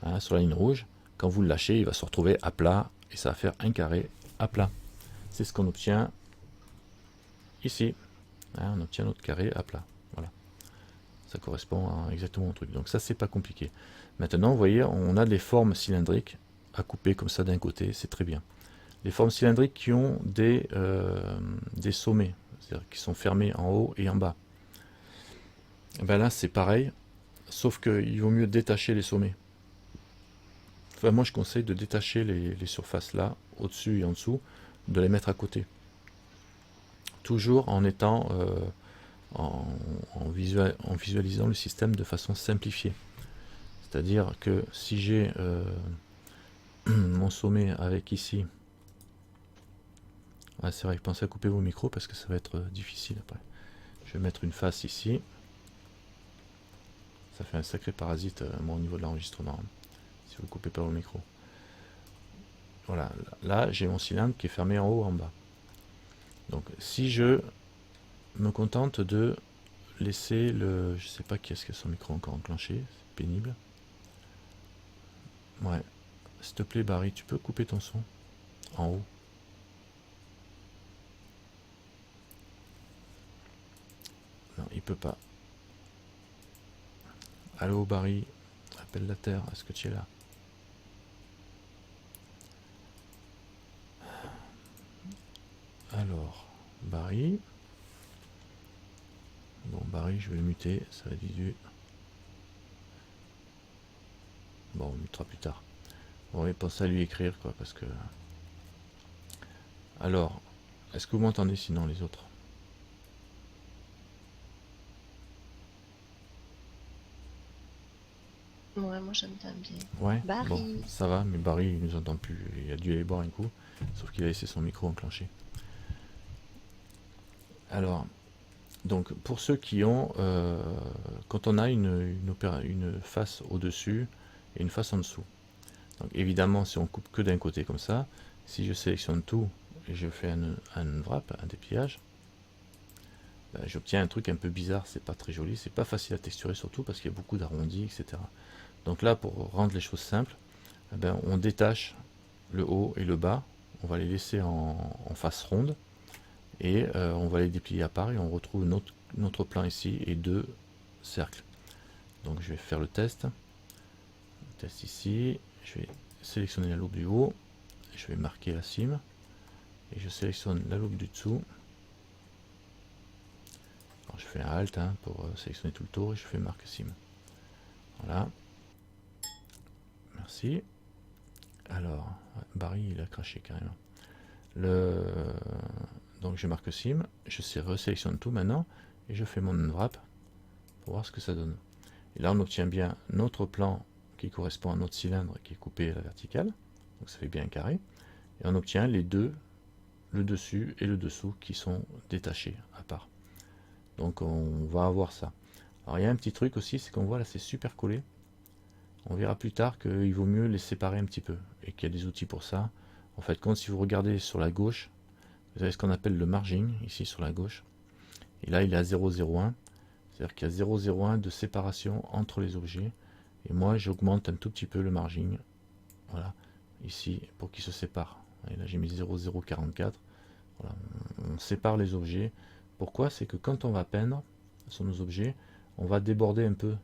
hein, sur la ligne rouge, quand vous le lâchez, il va se retrouver à plat et ça va faire un carré à plat. C'est ce qu'on obtient ici. Hein, on obtient notre carré à plat. Voilà. Ça correspond exactement au truc. Donc ça, c'est pas compliqué. Maintenant, vous voyez, on a des formes cylindriques à couper comme ça d'un côté, c'est très bien. Les formes cylindriques qui ont des sommets, c'est-à-dire qui sont fermés en haut et en bas. Et ben là, c'est pareil, sauf qu'il vaut mieux détacher les sommets. Enfin, moi, je conseille de détacher les surfaces là, au-dessus et en dessous, de les mettre à côté. Toujours en étant en visualisant le système de façon simplifiée. C'est-à-dire que si j'ai mon sommet avec ici, ah, c'est vrai, pensez à couper vos micros parce que ça va être difficile après. Je vais mettre une face ici. Ça fait un sacré parasite moi, au niveau de l'enregistrement, si vous ne coupez pas vos micros. Voilà, là j'ai mon cylindre qui est fermé en haut en bas. Donc si je me contente de laisser le... Je sais pas qui est-ce qui a son micro encore enclenché, c'est pénible. Ouais, s'il te plaît Barry, tu peux couper ton son en haut. Non, il peut pas. Allô Barry, appelle la Terre, est-ce que tu es là? Alors, Barry. Bon, Barry, je vais le muter, ça va diluer. Bon, on mutera plus tard. Bon, et pensez à lui écrire, quoi, parce que... Alors, est-ce que vous m'entendez sinon, les autres? Ouais, moi moi j'entends bien. Ouais, Barry. bon, ça va, mais Barry, il nous entend plus. Il a dû aller boire un coup, sauf qu'il a laissé son micro enclenché. Alors, donc, pour ceux qui ont, quand on a une face au-dessus et une face en dessous. Donc, évidemment, si on coupe que d'un côté comme ça, si je sélectionne tout et je fais un wrap, un dépliage, ben, j'obtiens un truc un peu bizarre, c'est pas très joli, c'est pas facile à texturer surtout parce qu'il y a beaucoup d'arrondis, etc. Donc là, pour rendre les choses simples, eh ben, on détache le haut et le bas, on va les laisser en face ronde et on va les déplier à part et on retrouve notre plan ici et deux cercles. Donc je vais faire le test ici, je vais sélectionner la loupe du haut, je vais marquer la cime et je sélectionne la loupe du dessous. Alors je fais un Alt pour sélectionner tout le tour et je fais marque cime. Voilà. Merci. Alors, Barry il a craché carrément. Donc je marque cime, je resélectionne tout maintenant et je fais mon unwrap pour voir ce que ça donne. Et là on obtient bien notre plan qui correspond à notre cylindre qui est coupé à la verticale, donc ça fait bien un carré, et on obtient les deux, le dessus et le dessous qui sont détachés à part. Donc on va avoir ça. Alors il y a un petit truc aussi, c'est qu'on voit là c'est super collé. On verra plus tard qu'il vaut mieux les séparer un petit peu et qu'il y a des outils pour ça. En fait, quand si vous regardez sur la gauche, vous avez ce qu'on appelle le margin ici sur la gauche. Et là il est à 0,01. C'est-à-dire qu'il y a 0,01 de séparation entre les objets. Et moi j'augmente un tout petit peu le margin. Voilà, ici pour qu'ils se séparent. Et là j'ai mis 0,044. Voilà, on sépare les objets. Pourquoi? C'est que quand on va peindre sur nos objets, on va déborder un peu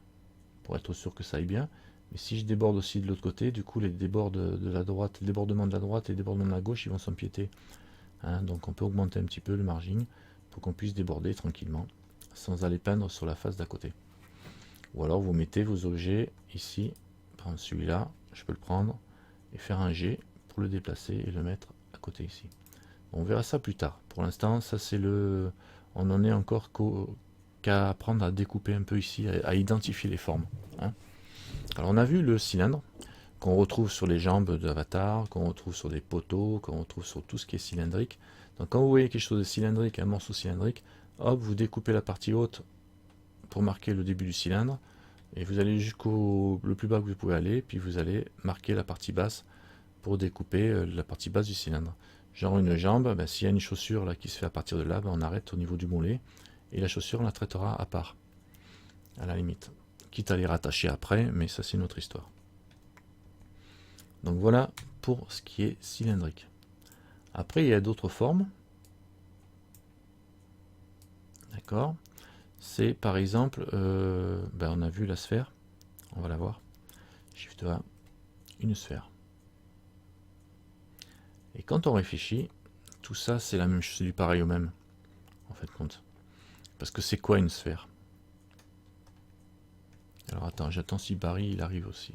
pour être sûr que ça aille bien. Mais si je déborde aussi de l'autre côté, du coup les débords de la droite, les débordements de la droite et les débordements de la gauche, ils vont s'empiéter. Donc on peut augmenter un petit peu le margin pour qu'on puisse déborder tranquillement sans aller peindre sur la face d'à côté. Ou alors vous mettez vos objets ici, par exemple celui-là, je peux le prendre et faire un G pour le déplacer et le mettre à côté ici. On verra ça plus tard. Pour l'instant, ça c'est le... On en est encore qu'à apprendre à découper un peu ici, à identifier les formes. Alors on a vu le cylindre qu'on retrouve sur les jambes d'Avatar, qu'on retrouve sur des poteaux, qu'on retrouve sur tout ce qui est cylindrique. Donc quand vous voyez quelque chose de cylindrique, un morceau cylindrique, hop, vous découpez la partie haute pour marquer le début du cylindre, et vous allez jusqu'au le plus bas que vous pouvez aller, puis vous allez marquer la partie basse pour découper la partie basse du cylindre. Genre une jambe, ben, s'il y a une chaussure là qui se fait à partir de là, ben, on arrête au niveau du mollet, et la chaussure on la traitera à part, à la limite. Quitte à les rattacher après, mais ça c'est une autre histoire. Donc voilà pour ce qui est cylindrique. Après il y a d'autres formes. D'accord. C'est par exemple, ben on a vu la sphère, on va la voir. Shift A, une sphère. Et quand on réfléchit, tout ça c'est la même chose, c'est du pareil au même, en fait compte. Parce que c'est quoi une sphère? Alors attends, j'attends si Barry il arrive aussi.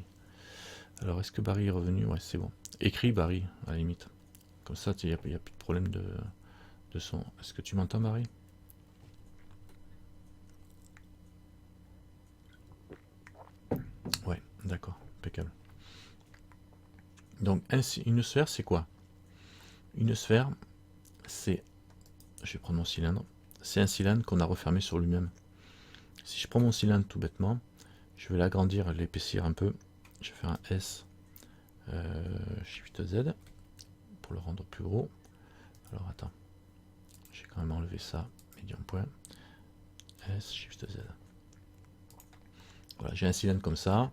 Alors est-ce que Barry est revenu? Ouais, c'est bon. Écris Barry à la limite. Comme ça, il n'y a plus de problème de son. Est-ce que tu m'entends, Barry? Ouais, d'accord, impeccable. Donc une sphère, c'est quoi? Une sphère, c'est, je vais prendre mon cylindre, c'est un cylindre qu'on a refermé sur lui-même. Si je prends mon cylindre tout bêtement, je vais l'agrandir, l'épaissir un peu. Je vais faire un S, Shift Z, pour le rendre plus gros. Alors attends, j'ai quand même enlevé ça, médium point, S, Shift Z. Voilà, j'ai un cylindre comme ça.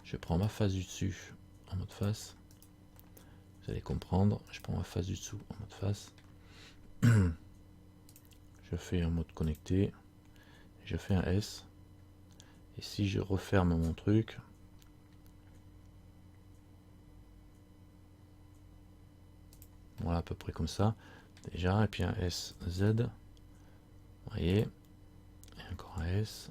Je prends ma face du dessus en mode face. Vous allez comprendre, je prends ma face du dessous en mode face. Je fais un mode connecté. Je fais un S. Et si je referme mon truc, voilà, à peu près comme ça. Déjà, et puis un S, Z. Vous voyez. Et encore un S.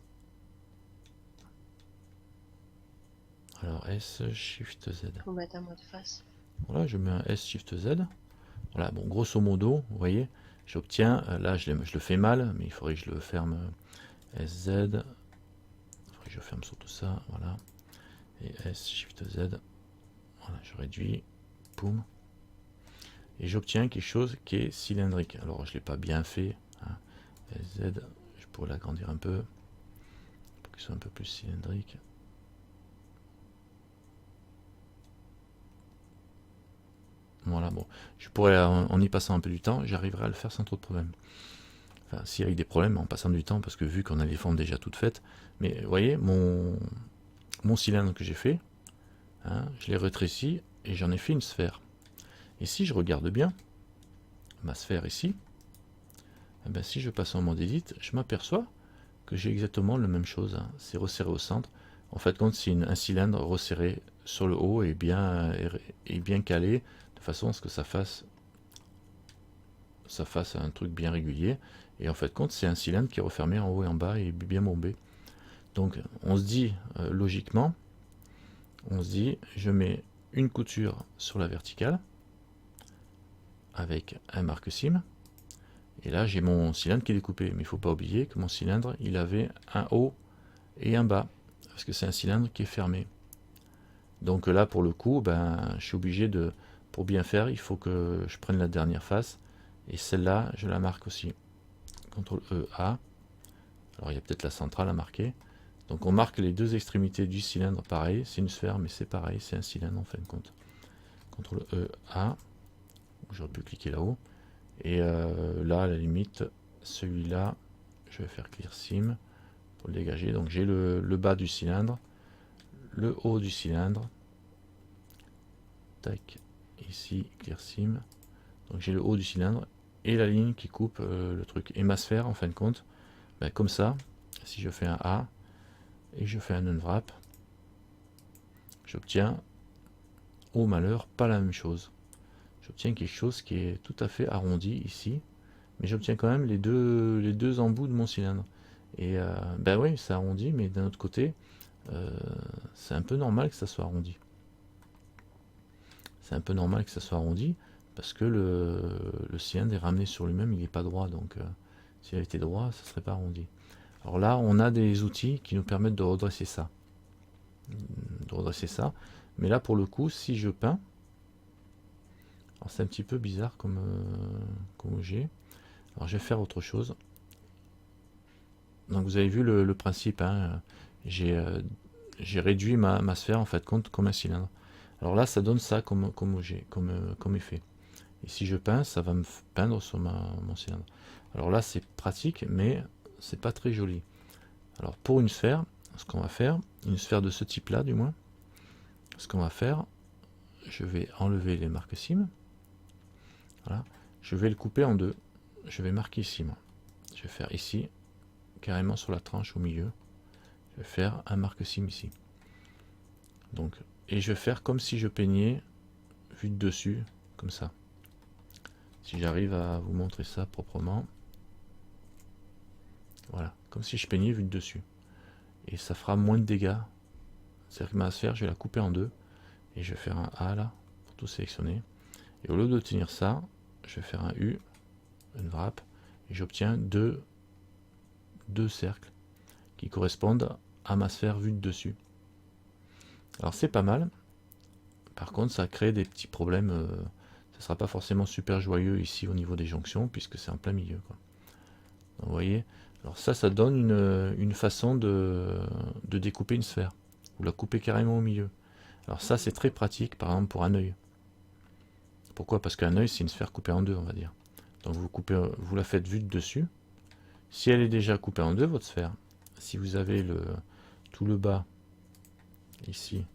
Alors S, Shift Z. Faut mettre en mode face. Voilà, je mets un S, Shift Z. Voilà, bon, grosso modo, vous voyez, j'obtiens, là je le fais mal, mais il faudrait que je le ferme SZ. Il faudrait que je ferme sur tout ça, voilà. et S, Shift Z. Voilà, je réduis, boum. Et j'obtiens quelque chose qui est cylindrique. Alors je ne l'ai pas bien fait. Hein. Z, je pourrais l'agrandir un peu pour qu'il soit un peu plus cylindrique. Voilà, bon, je pourrais, en y passant un peu du temps, j'arriverai à le faire sans trop de problèmes. Enfin, s'il y a eu des problèmes en passant du temps, parce que vu qu'on a les formes déjà toutes faites, mais vous voyez, mon cylindre que j'ai fait, hein, je l'ai rétréci et j'en ai fait une sphère. Et si je regarde bien, ma sphère ici, eh ben, si je passe en mode edit, je m'aperçois que j'ai exactement la même chose. Hein. C'est resserré au centre. En fait, quand c'est un cylindre resserré sur le haut et bien calé, de façon à ce que ça fasse un truc bien régulier. Et en fait, compte, c'est un cylindre qui est refermé en haut et en bas et bien bombé. Donc, on se dit logiquement, je mets une couture sur la verticale avec un marque-cime. Et là, j'ai mon cylindre qui est découpé. Mais il ne faut pas oublier que mon cylindre, il avait un haut et un bas. Parce que c'est un cylindre qui est fermé. Donc là, pour le coup, ben, je suis obligé de... Pour bien faire, il faut que je prenne la dernière face. Et celle-là, je la marque aussi. CTRL E, A. Alors, il y a peut-être la centrale à marquer. Donc, on marque les deux extrémités du cylindre. Pareil, c'est une sphère, mais c'est pareil. C'est un cylindre, en fin de compte. CTRL E, A. J'aurais pu cliquer là-haut. Et là, à la limite, celui-là, je vais faire Clear Sim pour le dégager. Donc, j'ai le bas du cylindre, le haut du cylindre. Tac, ici, Clear Sim. Donc, j'ai le haut du cylindre et la ligne qui coupe le truc. Et ma sphère, en fin de compte, ben, comme ça, si je fais un A et je fais un Unwrap, j'obtiens, au malheur, pas la même chose. J'obtiens quelque chose qui est tout à fait arrondi ici, mais j'obtiens quand même les deux embouts de mon cylindre. Et ben oui, c'est arrondi, mais d'un autre côté, c'est un peu normal que ça soit arrondi. C'est un peu normal que ça soit arrondi, parce que le cylindre est ramené sur lui-même, il n'est pas droit, donc s'il avait été droit, ça ne serait pas arrondi. Alors là, on a des outils qui nous permettent de redresser ça. Mais là, pour le coup, si je peins, alors c'est un petit peu bizarre comme objet. Alors je vais faire autre chose. Donc vous avez vu le principe, hein. J'ai réduit ma sphère en fait compte comme un cylindre. Alors là, ça donne ça comme objet, comme effet. Et si je peins, ça va me peindre sur mon cylindre. Alors là, c'est pratique, mais c'est pas très joli. Alors pour une sphère, ce qu'on va faire, une sphère de ce type-là du moins, ce qu'on va faire, je vais enlever les marques cimes. Voilà. Je vais le couper en deux. Je vais marquer ici, moi. Je vais faire ici, carrément sur la tranche au milieu. Je vais faire un marque-cime ici. Donc, et je vais faire comme si je peignais vu de dessus, comme ça. Si j'arrive à vous montrer ça proprement. Voilà, comme si je peignais vu de dessus. Et ça fera moins de dégâts. C'est-à-dire que ma sphère, je vais la couper en deux. Et je vais faire un A là, pour tout sélectionner. Et au lieu de tenir ça, je vais faire un U, un wrap, et j'obtiens deux cercles qui correspondent à ma sphère vue de dessus. Alors c'est pas mal. Par contre, ça crée des petits problèmes. Ça sera pas forcément super joyeux ici au niveau des jonctions, puisque c'est en plein milieu, quoi. Donc, vous voyez. Alors ça donne une façon de découper une sphère. Vous la coupez carrément au milieu. Alors ça, c'est très pratique, par exemple, pour un œil. Pourquoi? Parce qu'un œil, c'est une sphère coupée en deux, on va dire. Donc vous la faites vue de dessus. Si elle est déjà coupée en deux, votre sphère, si vous avez tout le bas, ici,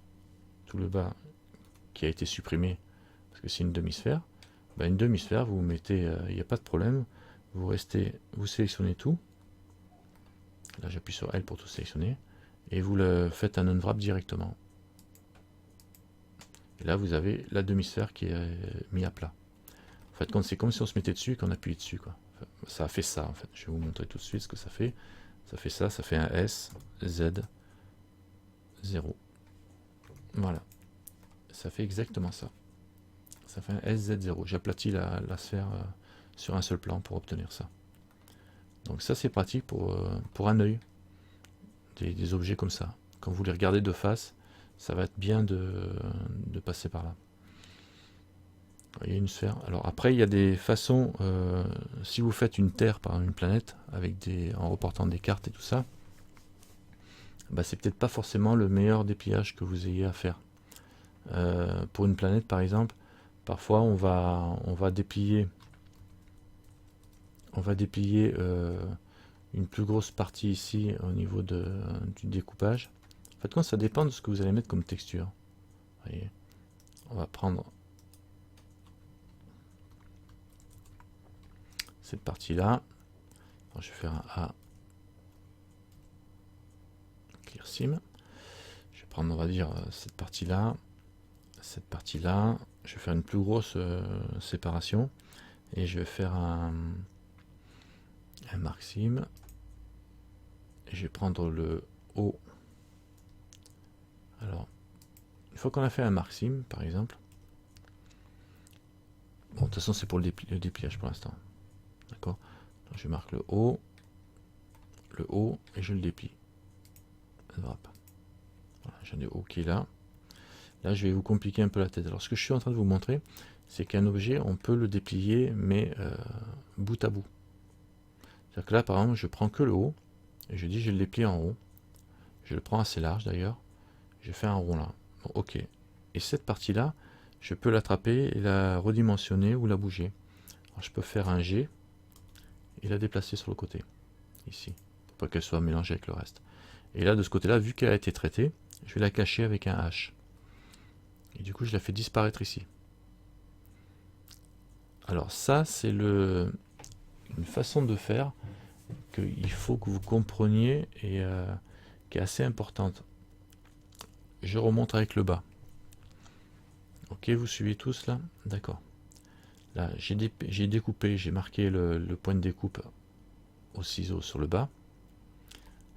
tout le bas qui a été supprimé, parce que c'est une demi-sphère, ben une demi-sphère, vous mettez, il n'y a pas de problème, vous sélectionnez tout. Là, j'appuie sur L pour tout sélectionner, et vous le faites un unwrap directement. Et là, vous avez la demi-sphère qui est mise à plat. En fait, c'est comme si on se mettait dessus et qu'on appuyait dessus, quoi. Enfin, ça a fait ça, en fait. Je vais vous montrer tout de suite ce que ça fait. Ça fait ça fait un S, Z, 0. Voilà. Ça fait exactement ça. Ça fait un SZ0. J'aplatis la sphère sur un seul plan pour obtenir ça. Donc ça, c'est pratique pour un œil. Des objets comme ça. Quand vous les regardez de face, ça va être bien de passer par là. Il y a une sphère. Alors après, il y a des façons, si vous faites une Terre par une planète, en reportant des cartes et tout ça, bah, c'est peut-être pas forcément le meilleur dépliage que vous ayez à faire. Pour une planète par exemple, parfois on va déplier une plus grosse partie ici au niveau du découpage. En fait, ça dépend de ce que vous allez mettre comme texture. Voyez, on va prendre cette partie-là. Je vais faire un A Clear Sim. Je vais prendre, on va dire, cette partie-là. Je vais faire une plus grosse séparation. Et je vais faire un Mark Sim. Et je vais prendre le haut. Alors, une fois qu'on a fait un Mark Sim, par exemple. Bon, de toute façon, c'est pour le dépliage pour l'instant. D'accord. Je marque le haut, et je le déplie. Voilà, j'ai le haut qui est là. Là, je vais vous compliquer un peu la tête. Alors, ce que je suis en train de vous montrer, c'est qu'un objet, on peut le déplier, mais bout à bout. C'est-à-dire que là, par exemple, je prends que le haut, et je dis, je le déplie en haut. Je le prends assez large d'ailleurs. Je fais un rond là. Bon, ok. Et cette partie-là, je peux l'attraper et la redimensionner ou la bouger. Alors, je peux faire un G et la déplacer sur le côté, ici, pour pas qu'elle soit mélangée avec le reste. Et là, de ce côté-là, vu qu'elle a été traitée, je vais la cacher avec un H. Et du coup, je la fais disparaître ici. Alors ça, c'est une façon de faire qu'il faut que vous compreniez et qui est assez importante. Je remonte avec le bas. Ok, vous suivez tous là? D'accord. Là, j'ai découpé, j'ai marqué le point de découpe au ciseau sur le bas.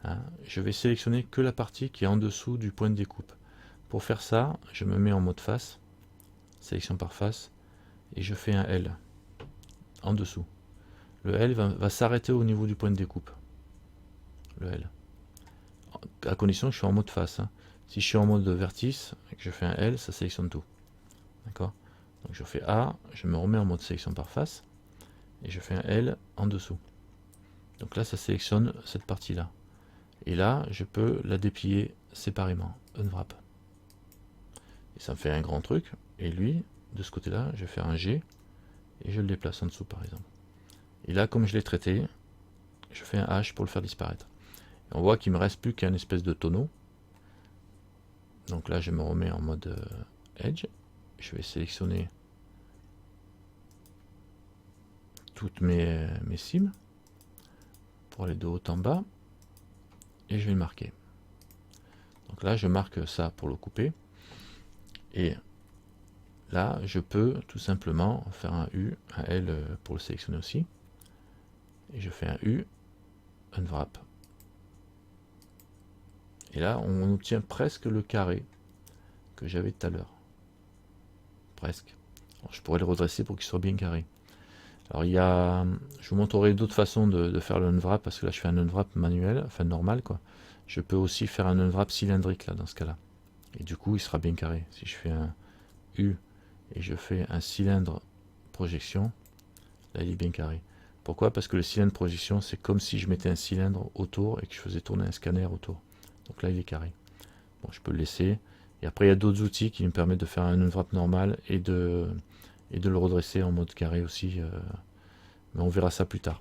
Hein, je vais sélectionner que la partie qui est en dessous du point de découpe. Pour faire ça, je me mets en mode face, sélection par face, et je fais un L en dessous. Le L va s'arrêter au niveau du point de découpe. Le L. À condition que je sois en mode face. Hein. Si je suis en mode vertice et que je fais un L, ça sélectionne tout. D'accord. Donc je fais A, je me remets en mode sélection par face, et je fais un L en dessous. Donc là, ça sélectionne cette partie-là. Et là, je peux la déplier séparément. Unwrap. Et ça me fait un grand truc. Et lui, de ce côté-là, je vais faire un G, et je le déplace en dessous, par exemple. Et là, comme je l'ai traité, je fais un H pour le faire disparaître. Et on voit qu'il me reste plus qu'un espèce de tonneau. Donc là, je me remets en mode Edge. Je vais sélectionner toutes mes cimes pour aller de haut en bas. Et je vais le marquer. Donc là, je marque ça pour le couper. Et là, je peux tout simplement faire un U, un L pour le sélectionner aussi. Et je fais un U, Unwrap. Et là, on obtient presque le carré que j'avais tout à l'heure. Presque. Alors, je pourrais le redresser pour qu'il soit bien carré. Alors, je vous montrerai d'autres façons de faire le unwrap, parce que là, je fais un unwrap manuel, enfin normal, quoi. Je peux aussi faire un unwrap cylindrique, là, dans ce cas-là. Et du coup, il sera bien carré. Si je fais un U et je fais un cylindre projection, là, il est bien carré. Pourquoi? Parce que le cylindre projection, c'est comme si je mettais un cylindre autour et que je faisais tourner un scanner autour. Donc là, il est carré. Bon, je peux le laisser. Et après, il y a d'autres outils qui me permettent de faire un unwrap normal et de le redresser en mode carré aussi. Mais on verra ça plus tard.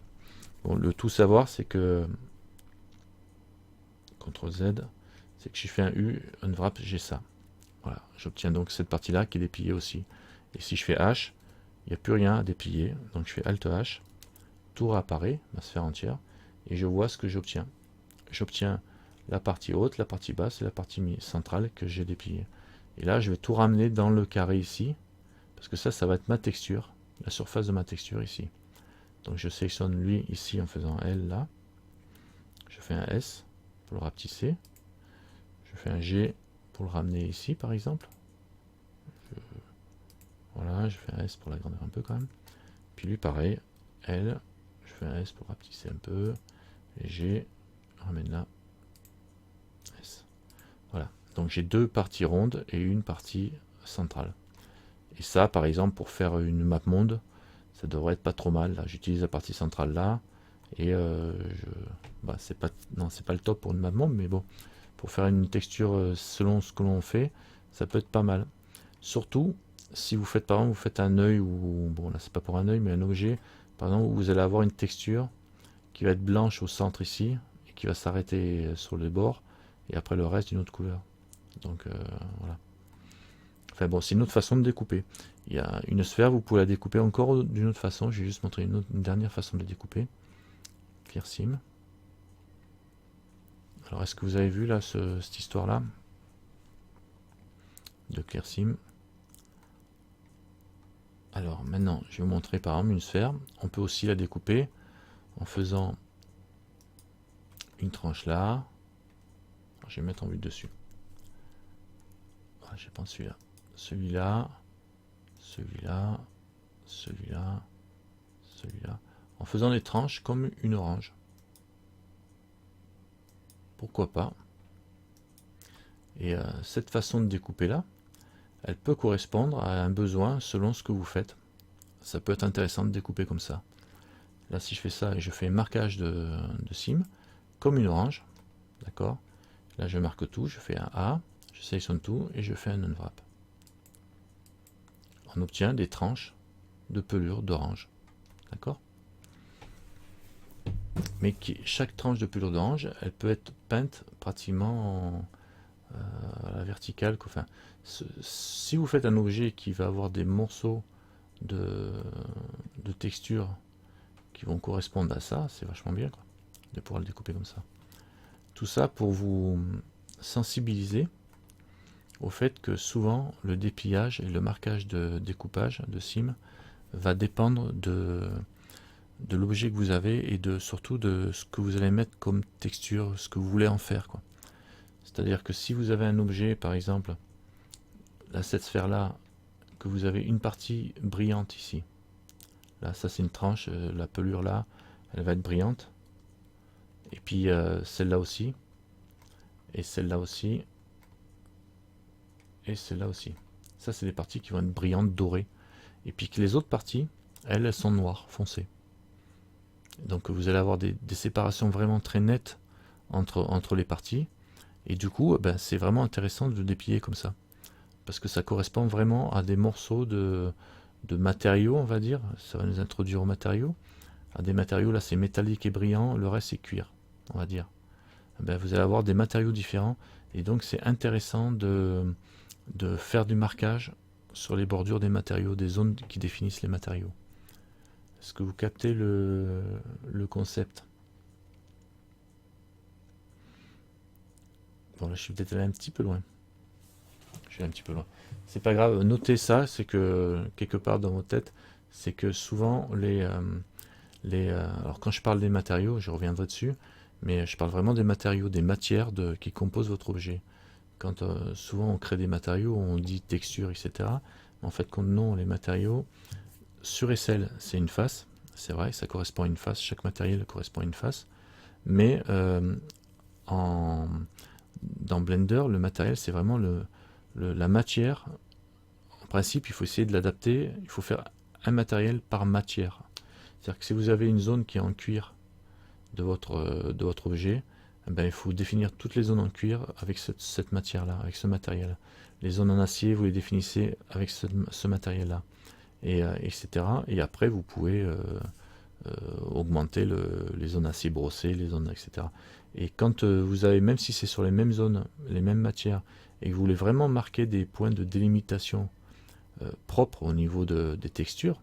Bon, le tout savoir, c'est que CTRL Z, c'est que j'ai fait un U, unwrap, j'ai ça. Voilà, j'obtiens donc cette partie-là qui est dépliée aussi. Et si je fais H, il n'y a plus rien à déplier. Donc je fais Alt H, tout réapparaît, ma sphère entière, et je vois ce que j'obtiens. J'obtiens la partie haute, la partie basse et la partie centrale que j'ai dépliée. Et là, je vais tout ramener dans le carré ici, parce que ça va être ma texture, la surface de ma texture ici. Donc je sélectionne lui ici en faisant L là. Je fais un S pour le rapetisser. Je fais un G pour le ramener ici par exemple. Voilà, je fais un S pour l'agrandir un peu quand même. Puis lui pareil, L, je fais un S pour rapetisser un peu. Et G, ramène là. S. Voilà. Donc j'ai deux parties rondes et une partie centrale. Et ça, par exemple, pour faire une map monde, ça devrait être pas trop mal. Là, j'utilise la partie centrale là, et bah, c'est pas, non, c'est pas le top pour une map monde, mais bon, pour faire une texture selon ce que l'on fait, ça peut être pas mal. Surtout si vous faites, par exemple, vous faites un œil, ou bon là c'est pas pour un œil, mais un objet, par exemple, où vous allez avoir une texture qui va être blanche au centre ici, et qui va s'arrêter sur les bords, et après le reste d'une autre couleur. Donc voilà. Enfin bon, c'est une autre façon de découper. Il y a une sphère, vous pouvez la découper encore d'une autre façon. Je vais juste montrer une dernière façon de la découper. Clear Sim. Alors est-ce que vous avez vu là cette histoire-là de Clear Sim? Alors maintenant, je vais vous montrer par exemple une sphère. On peut aussi la découper en faisant une tranche là. Alors, je vais mettre en vue dessus. Voilà, je pense celui-là. Celui-là, celui-là, celui-là, celui-là. En faisant des tranches comme une orange. Pourquoi pas? Et cette façon de découper là, elle peut correspondre à un besoin selon ce que vous faites. Ça peut être intéressant de découper comme ça. Là, si je fais ça et je fais un marquage de sim, comme une orange, d'accord? Là, je marque tout, je fais un A, je sélectionne tout et je fais un unwrap. On obtient des tranches de pelure d'orange, d'accord? Mais chaque tranche de pelure d'orange, elle peut être peinte pratiquement à la verticale. Enfin, si vous faites un objet qui va avoir des morceaux de texture qui vont correspondre à ça, c'est vachement bien quoi, de pouvoir le découper comme ça. Tout ça pour vous sensibiliser au fait que souvent le dépliage et le marquage de découpage de sim va dépendre de l'objet que vous avez et surtout de ce que vous allez mettre comme texture, ce que vous voulez en faire quoi. C'est-à-dire que si vous avez un objet, par exemple, là, cette sphère-là, que vous avez une partie brillante ici. Là, ça c'est une tranche, la pelure là, elle va être brillante. Et puis celle-là aussi. Et celle-là aussi. Et celle-là aussi. Ça, c'est des parties qui vont être brillantes, dorées. Et puis que les autres parties, elles sont noires, foncées. Donc vous allez avoir des séparations vraiment très nettes entre les parties. Et du coup, ben, c'est vraiment intéressant de le déplier comme ça. Parce que ça correspond vraiment à des morceaux de matériaux, on va dire. Ça va nous introduire aux matériaux. À des matériaux, là c'est métallique et brillant, le reste c'est cuir, on va dire. Ben, vous allez avoir des matériaux différents. Et donc c'est intéressant de faire du marquage sur les bordures des matériaux, des zones qui définissent les matériaux. Est-ce que vous captez le concept? Bon là je suis peut-être allé un petit peu loin. Je suis un petit peu loin. C'est pas grave, notez ça, c'est que quelque part dans votre tête, c'est que souvent alors quand je parle des matériaux, je reviendrai dessus, mais je parle vraiment des matériaux, des matières qui composent votre objet. Quand souvent on crée des matériaux, on dit texture, etc. En fait, non, les matériaux, sur Essel, c'est une face, c'est vrai, ça correspond à une face, chaque matériel correspond à une face, mais dans Blender, le matériel, c'est vraiment la matière. En principe, il faut essayer de l'adapter, il faut faire un matériel par matière. C'est-à-dire que si vous avez une zone qui est en cuir de votre objet, ben, il faut définir toutes les zones en cuir avec cette matière-là, avec ce matériel. Les zones en acier, vous les définissez avec ce matériel-là, etc. Et après, vous pouvez augmenter les zones acier brossées, les zones, etc. Et quand vous avez, même si c'est sur les mêmes zones, les mêmes matières, et que vous voulez vraiment marquer des points de délimitation propres au niveau des textures,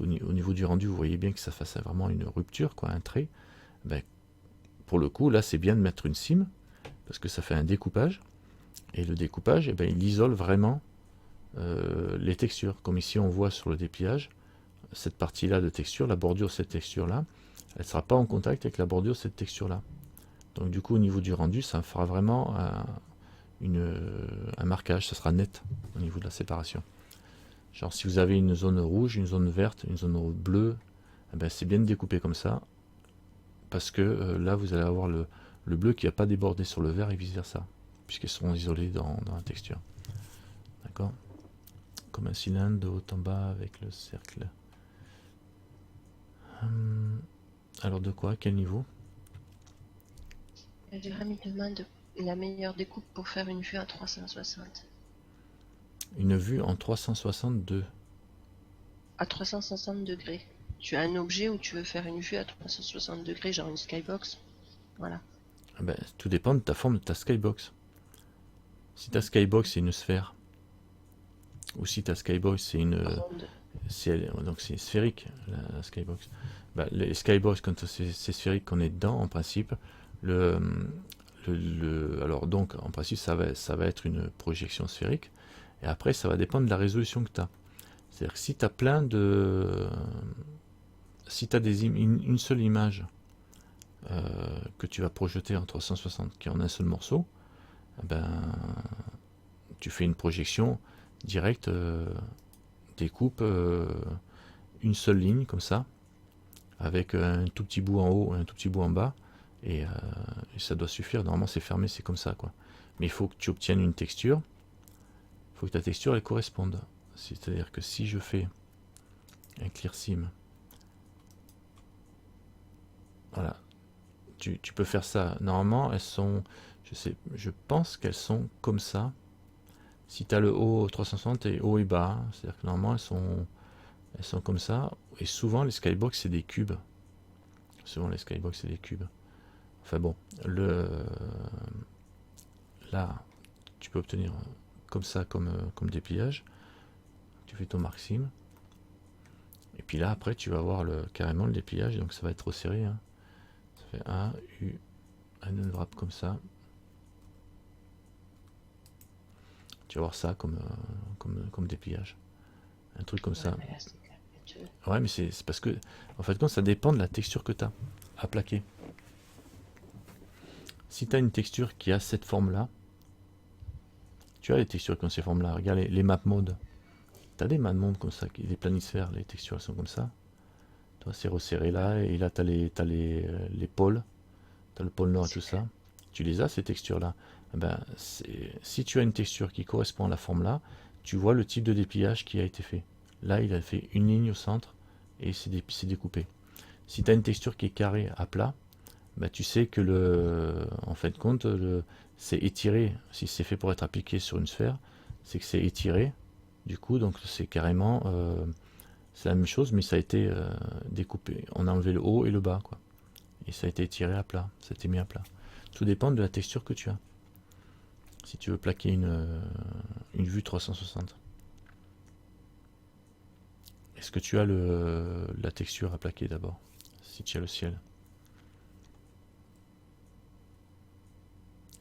au niveau du rendu, vous voyez bien que ça fasse vraiment une rupture, quoi, un trait, ben, pour le coup, là, c'est bien de mettre une cime, parce que ça fait un découpage, et le découpage, eh ben, il isole vraiment les textures. Comme ici, on voit sur le dépliage, cette partie-là de texture, la bordure de cette texture-là, elle ne sera pas en contact avec la bordure de cette texture-là. Donc du coup, au niveau du rendu, ça fera vraiment un marquage, ça sera net au niveau de la séparation. Genre si vous avez une zone rouge, une zone verte, une zone bleue, eh ben, c'est bien de découper comme ça, parce que là, vous allez avoir le bleu qui n'a pas débordé sur le vert et vice-versa. puisqu'elles seront isolées dans la texture. D'accord? Comme un cylindre de haut en bas avec le cercle. Alors de quoi? Quel niveau? Jérémy demande la meilleure découpe pour faire une vue à 360. Une vue en 362. À 360 degrés. Tu as un objet où tu veux faire une vue à 360 degrés, genre une skybox. Voilà. Ah ben, tout dépend de ta forme de ta skybox. Si ta skybox c'est une sphère, ou si ta skybox c'est une... Ronde. donc c'est sphérique, la skybox. Bah, les skybox, quand c'est sphérique qu'on est dedans, en principe, alors donc, en principe, ça va être une projection sphérique. Et après, ça va dépendre de la résolution que tu as. C'est-à-dire que si tu as plein de... Si tu as une seule image que tu vas projeter en 360, qui est en un seul morceau, ben, tu fais une projection directe, découpe une seule ligne, comme ça, avec un tout petit bout en haut et un tout petit bout en bas, et ça doit suffire. Normalement, c'est fermé, c'est comme ça, quoi. Mais il faut que tu obtiennes une texture, il faut que ta texture, elle corresponde. C'est-à-dire que si je fais un clear sim, voilà, tu peux faire ça. Normalement, elles sont, je pense qu'elles sont comme ça. Si tu as le haut 360 et haut et bas, c'est-à-dire que normalement elles sont comme ça. Et souvent les skybox c'est des cubes. Souvent les skybox c'est des cubes. Enfin bon, là tu peux obtenir comme ça, comme dépliage. Tu fais ton mark sim. Et puis là après tu vas avoir carrément le dépliage, donc ça va être resserré. Hein. Ça fait un unwrap comme ça. Tu vas voir ça comme dépliage. Un truc comme ça. Ouais, mais c'est parce que, en fait, quand ça dépend de la texture que tu as à plaquer. Si tu as une texture qui a cette forme-là, tu as les textures qui ont ces formes-là. Regarde les map modes. Tu as des map modes comme ça, des planisphères, les textures elles sont comme ça. Toi, c'est resserré là, et là, tu as les pôles. Tu as le pôle nord et tout ça. Tu les as, ces textures-là. Ben, si tu as une texture qui correspond à la forme là, tu vois le type de dépliage qui a été fait. Là, il a fait une ligne au centre et c'est découpé. Si tu as une texture qui est carrée à plat, ben, tu sais que en fin de compte, c'est étiré. Si c'est fait pour être appliqué sur une sphère, c'est que c'est étiré. Du coup, donc c'est carrément c'est la même chose, mais ça a été découpé. On a enlevé le haut et le bas, quoi. Et ça a été tiré à plat. Ça a été mis à plat. Tout dépend de la texture que tu as. Si tu veux plaquer une vue 360. Est-ce que tu as la texture à plaquer d'abord? Si tu as le ciel.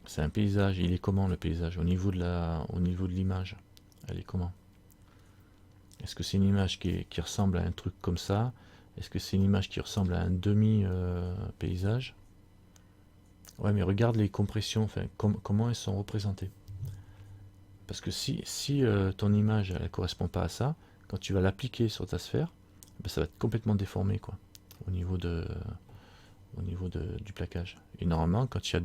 C'est un paysage. Il est comment le paysage? Au niveau de l'image, elle est comment? Est-ce que c'est une image qui ressemble à un truc comme ça? Est-ce que c'est une image qui ressemble à un demi-paysage? Ouais, mais regarde les compressions, enfin, comment elles sont représentées. Parce que si ton image ne correspond pas à ça, quand tu vas l'appliquer sur ta sphère, ben, ça va être complètement déformé, quoi, au niveau du plaquage. Et normalement, quand il y a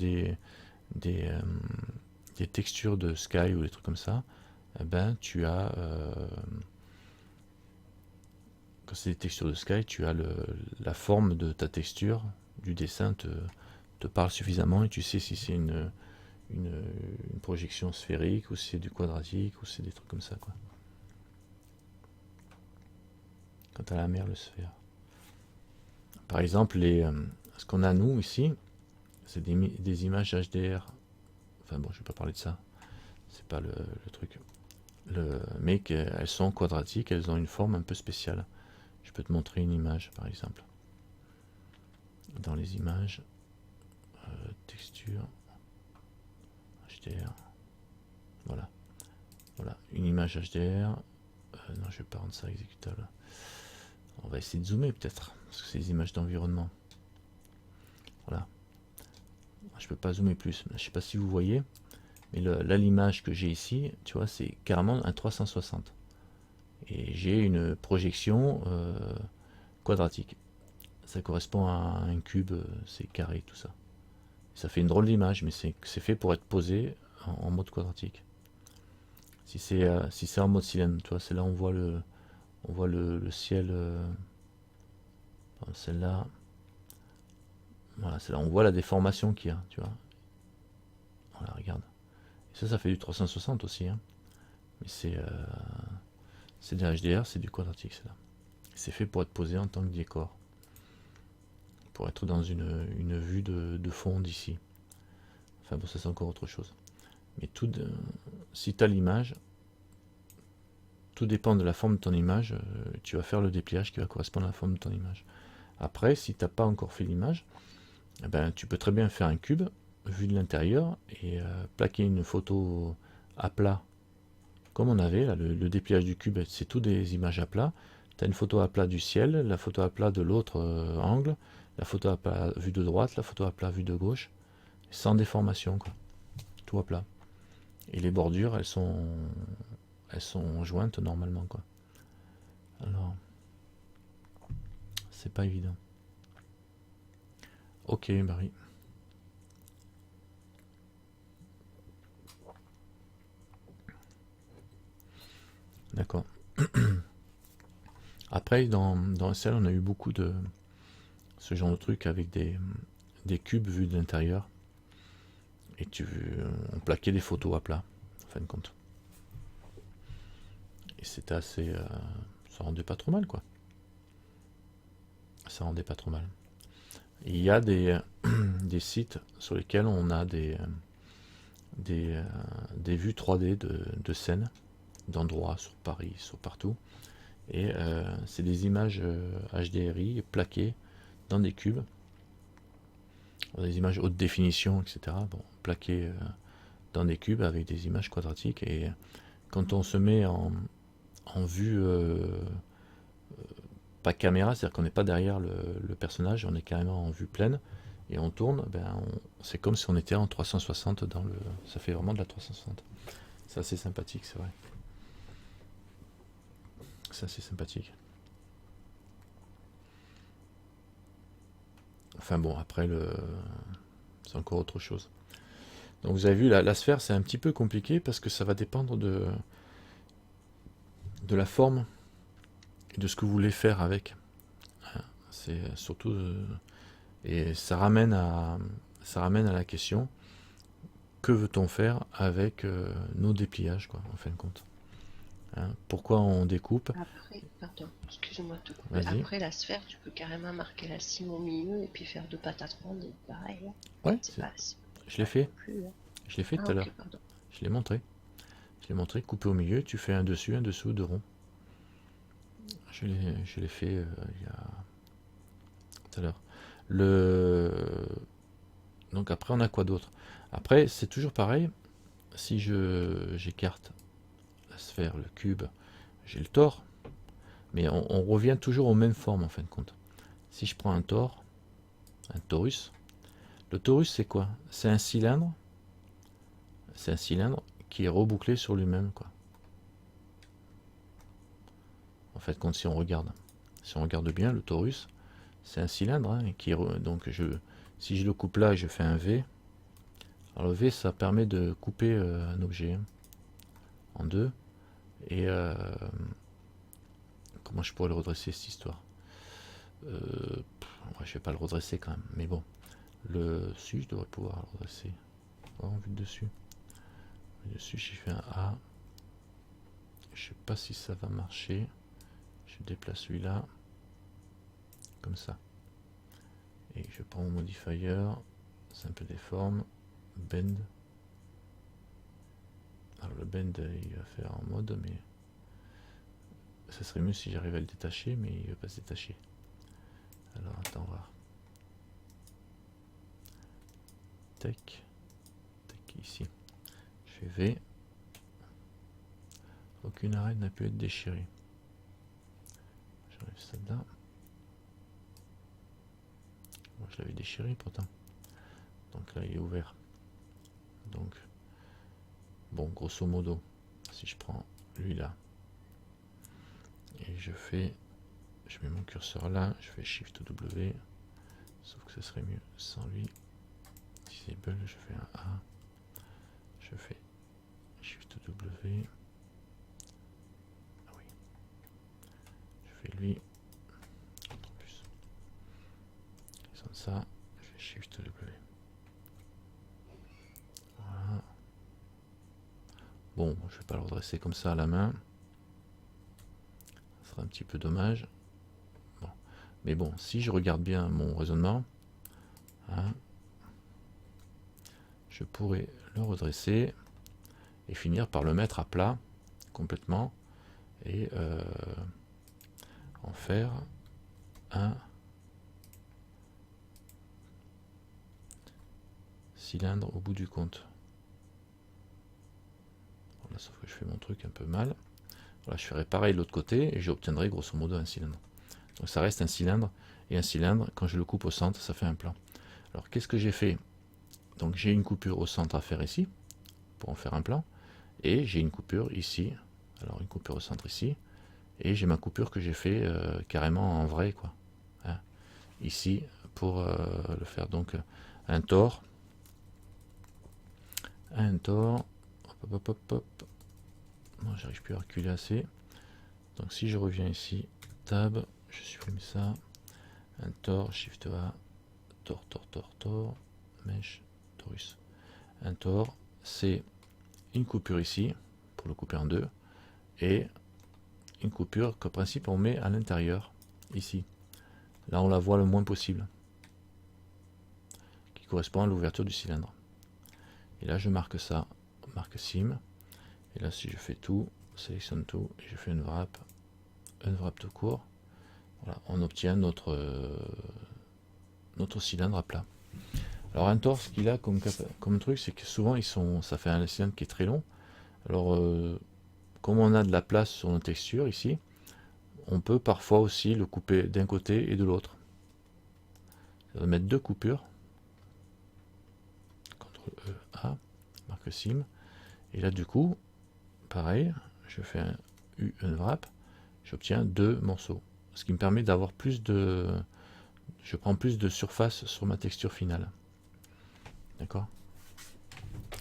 des textures de sky ou des trucs comme ça, eh ben, tu as... quand c'est des textures de sky, tu as la forme de ta texture, du dessin te parle suffisamment et tu sais si c'est une projection sphérique ou si c'est du quadratique ou si c'est des trucs comme ça, quoi. Quant à la mer, le sphère. Par exemple, ce qu'on a nous ici, c'est des images HDR. Enfin bon, je vais pas parler de ça. C'est pas le truc. Mais elles sont quadratiques, elles ont une forme un peu spéciale. Je peux te montrer une image, par exemple. Dans les images, texture, HDR. Voilà. Voilà, une image HDR. Non, je vais pas rendre ça exécutable. On va essayer de zoomer peut-être, parce que c'est des images d'environnement. Voilà. Je peux pas zoomer plus. Je sais pas si vous voyez, mais là l'image que j'ai ici, tu vois, c'est carrément un 360. Et j'ai une projection quadratique. Ça correspond à un cube, c'est carré, tout ça. Ça fait une drôle d'image, mais c'est fait pour être posé en mode quadratique. Si c'est en mode cylindre, tu vois, c'est là on voit le ciel. Celle-là, voilà, c'est là on voit la déformation qu'il y a, tu vois. Voilà, regarde. Et ça fait du 360 aussi, hein. Mais c'est de la HDR, c'est du quadratique, c'est là. C'est fait pour être posé en tant que décor, pour être dans une vue de fond d'ici. Enfin bon, ça c'est encore autre chose. Mais si tu as l'image, tout dépend de la forme de ton image, tu vas faire le dépliage qui va correspondre à la forme de ton image. Après, si tu n'as pas encore fait l'image, eh ben, tu peux très bien faire un cube vu de l'intérieur et plaquer une photo à plat comme on avait là, le dépliage du cube, c'est tout des images à plat. Tu as une photo à plat du ciel, la photo à plat de l'autre angle, la photo à plat vue de droite, la photo à plat vue de gauche, sans déformation, quoi. Tout à plat. Et les bordures, elles sont jointes normalement, quoi. Alors, c'est pas évident. Ok, Marie. D'accord. Après, dans la salle, on a eu beaucoup de ce genre de trucs avec des cubes vus de l'intérieur. Et on plaquait des photos à plat, en fin de compte. Et c'était assez... ça rendait pas trop mal, quoi. Ça rendait pas trop mal. Et il y a des sites sur lesquels on a des vues 3D de scènes, d'endroits sur Paris, sur partout. Et c'est des images HDRI plaquées dans des cubes. Des images haute définition, etc. Bon, plaquées dans des cubes avec des images quadratiques. Et quand on se met en vue, pas caméra, c'est-à-dire qu'on n'est pas derrière le personnage, on est carrément en vue pleine, et on tourne, c'est comme si on était en 360 ça fait vraiment de la 360. C'est assez sympathique, c'est vrai. C'est assez sympathique. Enfin bon, après, c'est encore autre chose. Donc vous avez vu, la sphère, c'est un petit peu compliqué parce que ça va dépendre de la forme et de ce que vous voulez faire avec. C'est surtout... et ça ramène à la question, que veut-on faire avec nos dépliages, quoi, en fin de compte. Pourquoi on découpe? Après, pardon, excuse-moi de te couper. Vas-y. Après la sphère, tu peux carrément marquer la cime au milieu et puis faire deux patates rondes et pareil. Hein. Ouais, C'est pas, je l'ai fait. plus, hein. Je l'ai fait tout à Ok, l'heure. pardon. Je l'ai montré. Couper au milieu, tu fais un dessus, un dessous, de rond. Je l'ai fait il y a tout à l'heure. Donc après, on a quoi d'autre? Après, c'est toujours pareil. Si j'écarte la sphère, le cube, j'ai le tore. Mais on revient toujours aux mêmes formes en fin de compte. Si je prends un torus, le torus c'est quoi? C'est un cylindre. C'est un cylindre qui est rebouclé sur lui-même, quoi. En fait, si on regarde bien, le torus, c'est un cylindre, hein, donc si je le coupe là et je fais un V, alors le V ça permet de couper un objet, hein, en deux. Et comment je pourrais le redresser, cette histoire? Je vais pas le redresser quand même, mais bon, si je devrais pouvoir le redresser. En vue de dessus. Dessus, j'ai fait un A. Je sais pas si ça va marcher. Je déplace celui-là. Comme ça. Et je prends mon modifier. Simple déforme. Bend. Alors le bend, il va faire en mode, mais ça serait mieux si j'arrive à le détacher, mais il ne va pas se détacher. Alors attends voir. Tac. Tac, ici. Je fais V. Aucune arête n'a pu être déchirée. J'enlève celle-là. Moi, je l'avais déchiré pourtant. Donc là, il est ouvert. Donc, bon, grosso modo, si je prends lui là, et je mets mon curseur là, je fais Shift W, sauf que ce serait mieux sans lui. Disable, je fais un A, je je fais Shift W. Ah oui. Je fais lui. CTRL plus. Sans ça, je fais Shift W. Voilà. Bon, je vais pas le redresser comme ça à la main. Ça sera un petit peu dommage. Bon. Mais bon, si je regarde bien mon raisonnement, hein, je pourrais le redresser et finir par le mettre à plat complètement et en faire un cylindre au bout du compte. Voilà, sauf que je fais mon truc un peu mal. Voilà, je ferai pareil de l'autre côté et j'obtiendrai grosso modo un cylindre. Donc ça reste un cylindre, et un cylindre, quand je le coupe au centre, ça fait un plan. Alors qu'est-ce que j'ai fait? Donc j'ai une coupure au centre à faire ici, pour en faire un plan, et j'ai une coupure ici, alors une coupure au centre ici, et j'ai ma coupure que j'ai fait carrément en vrai, quoi. Hein, ici, pour le faire. Donc un tore, hop, hop, hop, hop. Non, j'arrive plus à reculer assez. Donc si je reviens ici, tab, je supprime ça, un tore, shift A, tore, mèche, torus. Un tore, c'est une coupure ici, pour le couper en deux, et une coupure qu'au principe on met à l'intérieur, ici. Là on la voit le moins possible, qui correspond à l'ouverture du cylindre. Et là je marque ça, marque sim, et là si je fais tout, sélectionne tout, et je fais une wrap tout court, voilà, on obtient notre cylindre à plat. Alors un tore, ce qu'il a comme truc, c'est que souvent ça fait un cylindre qui est très long. Alors comme on a de la place sur nos textures ici, on peut parfois aussi le couper d'un côté et de l'autre. Ça va mettre deux coupures. CTRL E A, marque sim. Et là du coup, pareil, je fais un U unwrap, j'obtiens deux morceaux. Ce qui me permet d'avoir plus de... Je prends plus de surface sur ma texture finale. D'accord?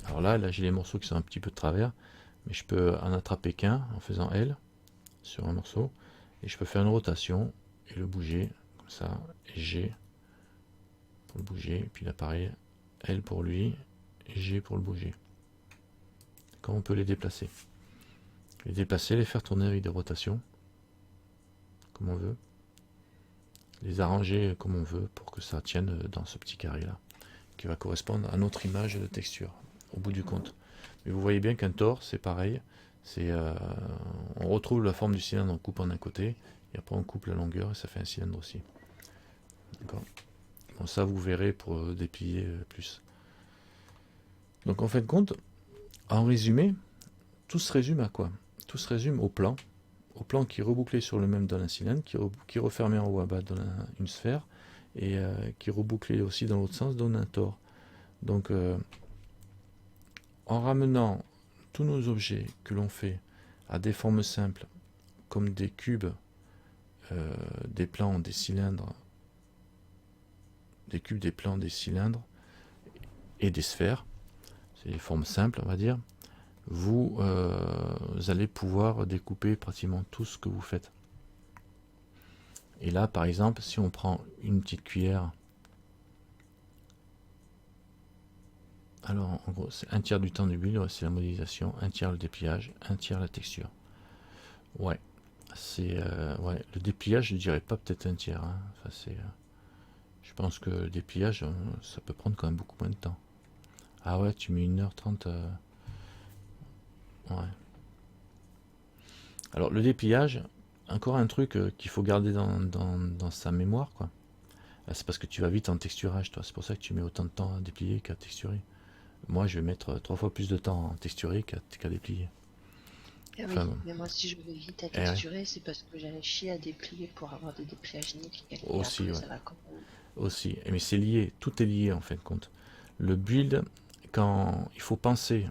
Alors là j'ai les morceaux qui sont un petit peu de travers, mais je peux en attraper qu'un en faisant L sur un morceau, et je peux faire une rotation et le bouger comme ça, et G pour le bouger, et puis là pareil, L pour lui, et G pour le bouger. Quand on peut les déplacer, les faire tourner avec des rotations, comme on veut, les arranger comme on veut pour que ça tienne dans ce petit carré là, qui va correspondre à notre image de texture au bout du compte. Mais vous voyez bien qu'un tore c'est pareil, on retrouve la forme du cylindre en coupant d'un côté, et après on coupe la longueur et ça fait un cylindre aussi. D'accord. Bon, ça vous verrez pour déplier plus. Donc en fin de compte, en résumé, tout se résume à quoi? Tout se résume au plan qui est rebouclé sur le même dans un cylindre, qui est refermé en haut à bas dans une sphère, et qui est rebouclé aussi dans l'autre sens donne un tore. Donc en ramenant tous nos objets que l'on fait à des formes simples, comme des cubes, des plans, des cylindres, des cubes, des plans, des cylindres et des sphères, c'est des formes simples on va dire, vous allez pouvoir découper pratiquement tout ce que vous faites. Et là par exemple, si on prend une petite cuillère, alors en gros c'est un tiers du temps du build, c'est la modélisation, un tiers le dépliage, un tiers la texture. Ouais, c'est ouais, le dépliage je dirais pas peut-être un tiers, hein. Enfin, je pense que le dépliage ça peut prendre quand même beaucoup moins de temps. Ah ouais, tu mets 1h30. Ouais. Alors le dépliage, encore un truc qu'il faut garder dans sa mémoire, quoi. C'est parce que tu vas vite en texturage, toi. C'est pour ça que tu mets autant de temps à déplier qu'à texturer. Moi, je vais mettre 3 fois plus de temps à texturer qu'à déplier. Ah oui, Enfin, mais moi si je vais vite à ouais. texturer, c'est parce que j'allais chier à déplier pour avoir des dépliages nickel. Et Aussi, après, ouais. ça va quand même. Aussi. Mais c'est lié, tout est lié en fin de compte. Le build, quand il faut penser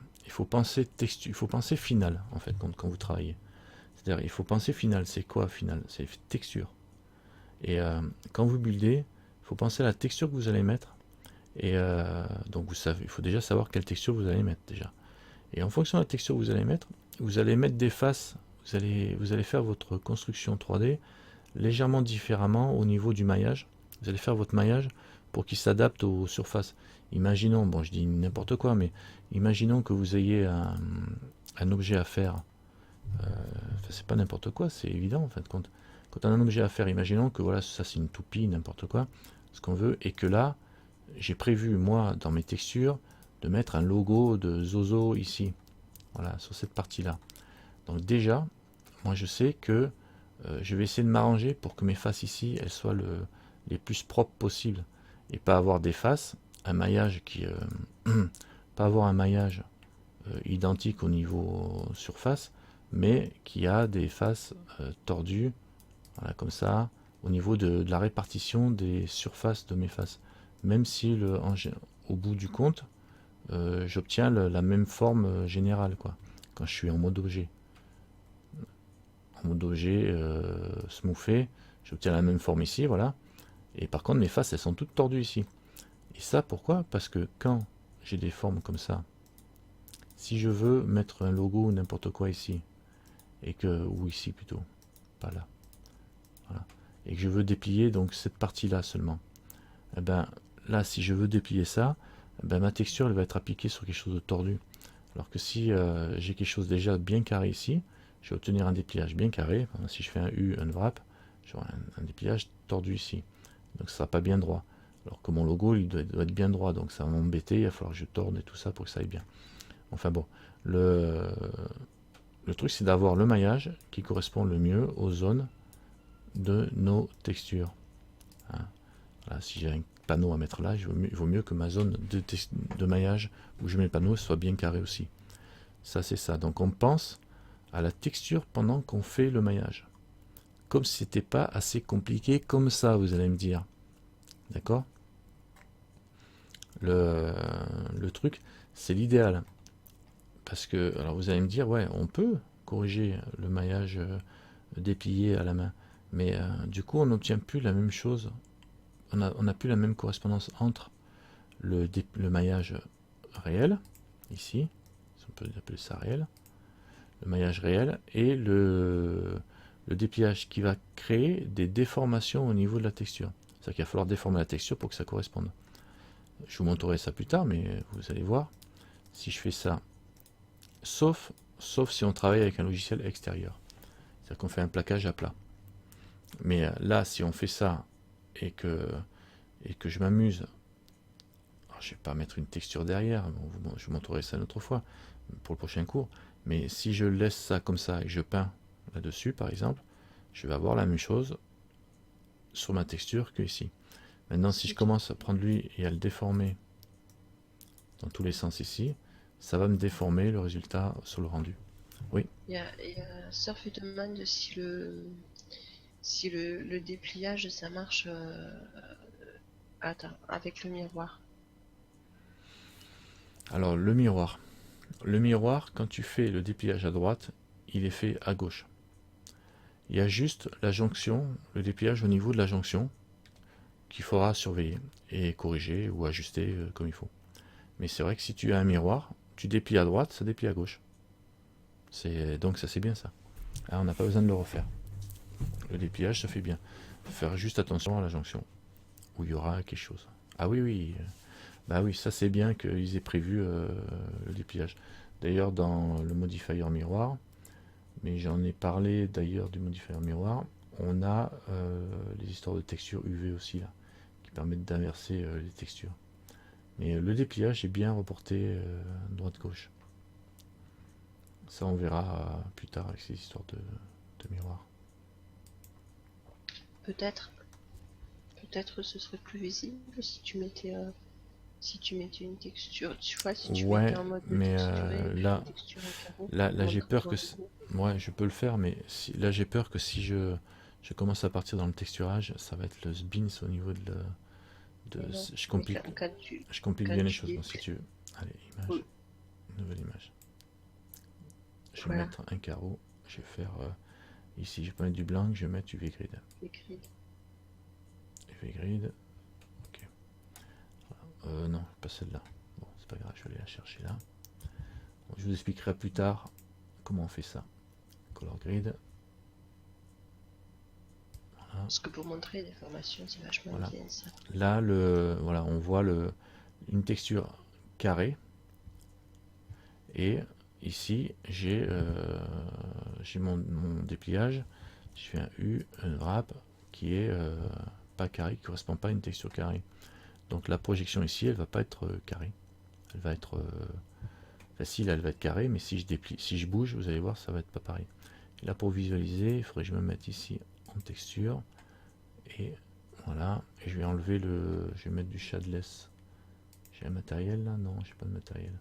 texture, il faut penser final en fait quand vous travaillez. C'est-à-dire il faut penser final. C'est quoi final? C'est texture. Et quand vous buildez, il faut penser à la texture que vous allez mettre. Et donc vous savez, il faut déjà savoir quelle texture vous allez mettre déjà. Et en fonction de la texture que vous allez mettre des faces, vous allez faire votre construction 3D légèrement différemment au niveau du maillage. Vous allez faire votre maillage pour qu'il s'adapte aux surfaces. Imaginons, bon je dis n'importe quoi, mais imaginons que vous ayez un objet à faire. C'est pas n'importe quoi, c'est évident en fait. Quand on a un objet à faire, imaginons que voilà, ça c'est une toupie, n'importe quoi, ce qu'on veut, et que là, j'ai prévu moi dans mes textures de mettre un logo de Zozo ici, voilà, sur cette partie-là. Donc déjà, moi je sais que je vais essayer de m'arranger pour que mes faces ici, elles soient les plus propres possibles, et pas avoir des faces, un maillage qui, pas avoir un maillage identique au niveau surface, mais qui a des faces tordues, voilà, comme ça, au niveau de la répartition des surfaces de mes faces. Même si au bout du compte, j'obtiens la même forme générale, quoi, quand je suis en mode objet. En mode objet smoothé, j'obtiens la même forme ici, voilà. Et par contre, mes faces, elles sont toutes tordues ici. Et ça, pourquoi? Parce que quand j'ai des formes comme ça, si je veux mettre un logo ou n'importe quoi ici, ou ici plutôt, pas là, voilà, et que je veux déplier donc cette partie-là seulement, et ben là, si je veux déplier ça, ben, ma texture elle va être appliquée sur quelque chose de tordu. Alors que si j'ai quelque chose déjà bien carré ici, je vais obtenir un dépliage bien carré. Si je fais un U, un wrap, j'aurai un dépliage tordu ici. Donc ça sera pas bien droit. Alors que mon logo, il doit être bien droit, donc ça va m'embêter, il va falloir que je torde et tout ça pour que ça aille bien. Enfin bon, le truc c'est d'avoir le maillage qui correspond le mieux aux zones de nos textures. Hein. Voilà, si j'ai un panneau à mettre là, il vaut mieux que ma zone de maillage où je mets le panneau soit bien carré aussi. Ça c'est ça. Donc on pense à la texture pendant qu'on fait le maillage. Comme si c'était pas assez compliqué comme ça, vous allez me dire. D'accord? Le truc, c'est l'idéal. Parce que, alors vous allez me dire, ouais, on peut corriger le maillage déplié à la main. Mais du coup, on n'obtient plus la même chose. On n'a plus la même correspondance entre le maillage réel, ici, si on peut appeler ça réel, le maillage réel, et le dépliage qui va créer des déformations au niveau de la texture. C'est-à-dire qu'il va falloir déformer la texture pour que ça corresponde. Je vous montrerai ça plus tard, mais vous allez voir, si je fais ça, sauf si on travaille avec un logiciel extérieur. C'est-à-dire qu'on fait un plaquage à plat. Mais là, si on fait ça et que je m'amuse, je ne vais pas mettre une texture derrière, je vous montrerai ça une autre fois pour le prochain cours, mais si je laisse ça comme ça et que je peins là-dessus, par exemple, je vais avoir la même chose sur ma texture que ici. Maintenant, si je commence à prendre lui et à le déformer dans tous les sens ici, ça va me déformer le résultat sur le rendu. Oui. Il y a Surf demande si le dépliage ça marche avec le miroir. Alors le miroir. Le miroir, quand tu fais le dépliage à droite, il est fait à gauche. Il y a juste la jonction, le dépliage au niveau de la jonction qu'il faudra surveiller et corriger ou ajuster comme il faut. Mais c'est vrai que si tu as un miroir, tu déplies à droite, ça déplie à gauche. Donc ça c'est bien ça. On n'a pas besoin de le refaire. Le dépliage ça fait bien. Faire juste attention à la jonction où il y aura quelque chose. Ah oui oui, bah oui, ça c'est bien qu'ils aient prévu le dépliage. D'ailleurs dans le modifier miroir, mais j'en ai parlé d'ailleurs du modifier miroir, on a les histoires de texture UV aussi là, qui permettent d'inverser les textures. Mais le dépliage est bien reporté droite-gauche. Ça on verra plus tard avec ces histoires de miroir. Peut-être ce serait plus visible si tu mettais une texture, tu vois, si tu mettais en mode mais là j'ai peur que ouais, je peux le faire, mais là j'ai peur que si je commence à partir dans le texturage, ça va être le sbins au niveau je complique bien les choses. Bon, si tu veux, allez, image, nouvelle image. Je vais mettre un carreau, je vais faire ici, je vais pas mettre du blanc, je vais mettre UV grid. UV grid, ok. Non, pas celle-là. Bon, c'est pas grave, je vais aller la chercher là. je vous expliquerai plus tard comment on fait ça. Color grid. Voilà. Parce que pour montrer des formations, c'est vachement Voilà. bien ça. Là, voilà, on voit une texture carrée. Et ici, j'ai mon dépliage. Je fais un U, un wrap qui est pas carré, qui ne correspond pas à une texture carrée. Donc la projection ici, elle va pas être carrée. Elle va être facile, elle va être carrée, mais si je déplie, si je bouge, vous allez voir, ça va être pas pareil. Et là, pour visualiser, il faudrait que je me mette ici en texture. Et voilà. Et je vais enlever je vais mettre du shadless. J'ai un matériel là? Non, j'ai pas de matériel.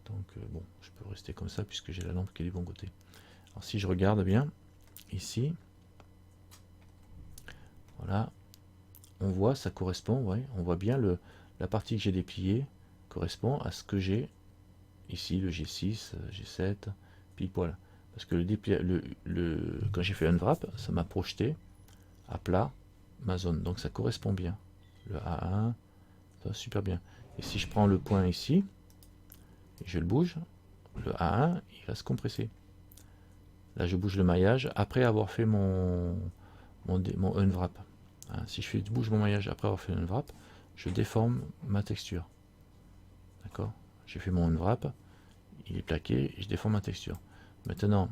Donc bon, je peux rester comme ça puisque j'ai la lampe qui est du bon côté. Alors si je regarde bien, ici, voilà, on voit, ça correspond, ouais, on voit bien la partie que j'ai dépliée correspond à ce que j'ai ici, le G6, G7, pile poil. Parce que quand j'ai fait unwrap, ça m'a projeté à plat ma zone, donc ça correspond bien. Le A1, ça va super bien. Et si je prends le point ici, et je le bouge, le A1, il va se compresser. Là, je bouge le maillage après avoir fait mon unwrap. Hein, si je bouge mon maillage après avoir fait unwrap, je déforme ma texture. D'accord? J'ai fait mon unwrap, il est plaqué, et je déforme ma texture. Maintenant,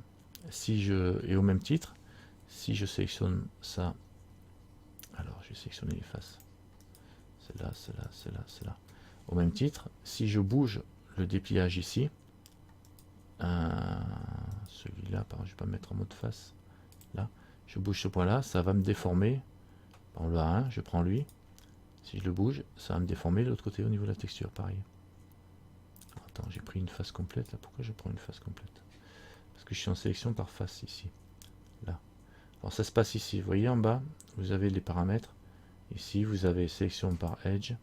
et au même titre, si je sélectionne ça, alors je vais sélectionner les faces. Celle-là, celle-là, celle-là, celle-là. Au même titre, si je bouge le dépliage ici, celui-là, je ne vais pas mettre en mode face, là, je bouge ce point-là, ça va me déformer, par le A1, je prends lui, si je le bouge, ça va me déformer de l'autre côté au niveau de la texture, pareil. Attends, j'ai pris une face complète, là, pourquoi je prends une face complète? Parce que je suis en sélection par face ici, là. Alors ça se passe ici, vous voyez en bas, vous avez les paramètres, ici vous avez sélection par edge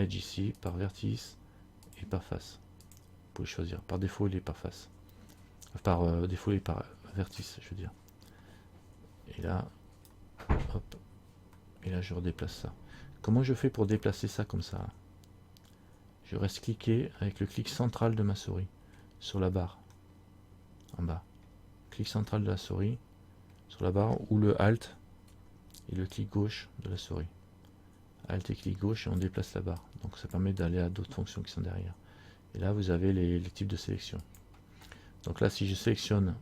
ici, par vertice et par face. Vous pouvez choisir. Par défaut, il est par face. Par défaut, il est par vertice, je veux dire. Et là, hop. Et là, je redéplace ça. Comment je fais pour déplacer ça comme ça? Je reste cliqué avec le clic central de ma souris sur la barre en bas. Clic central de la souris sur la barre ou le Alt et le clic gauche de la souris. Alt et clic gauche et on déplace la barre. Donc ça permet d'aller à d'autres fonctions qui sont derrière. Et là, vous avez les types de sélection. Donc là, si je sélectionne,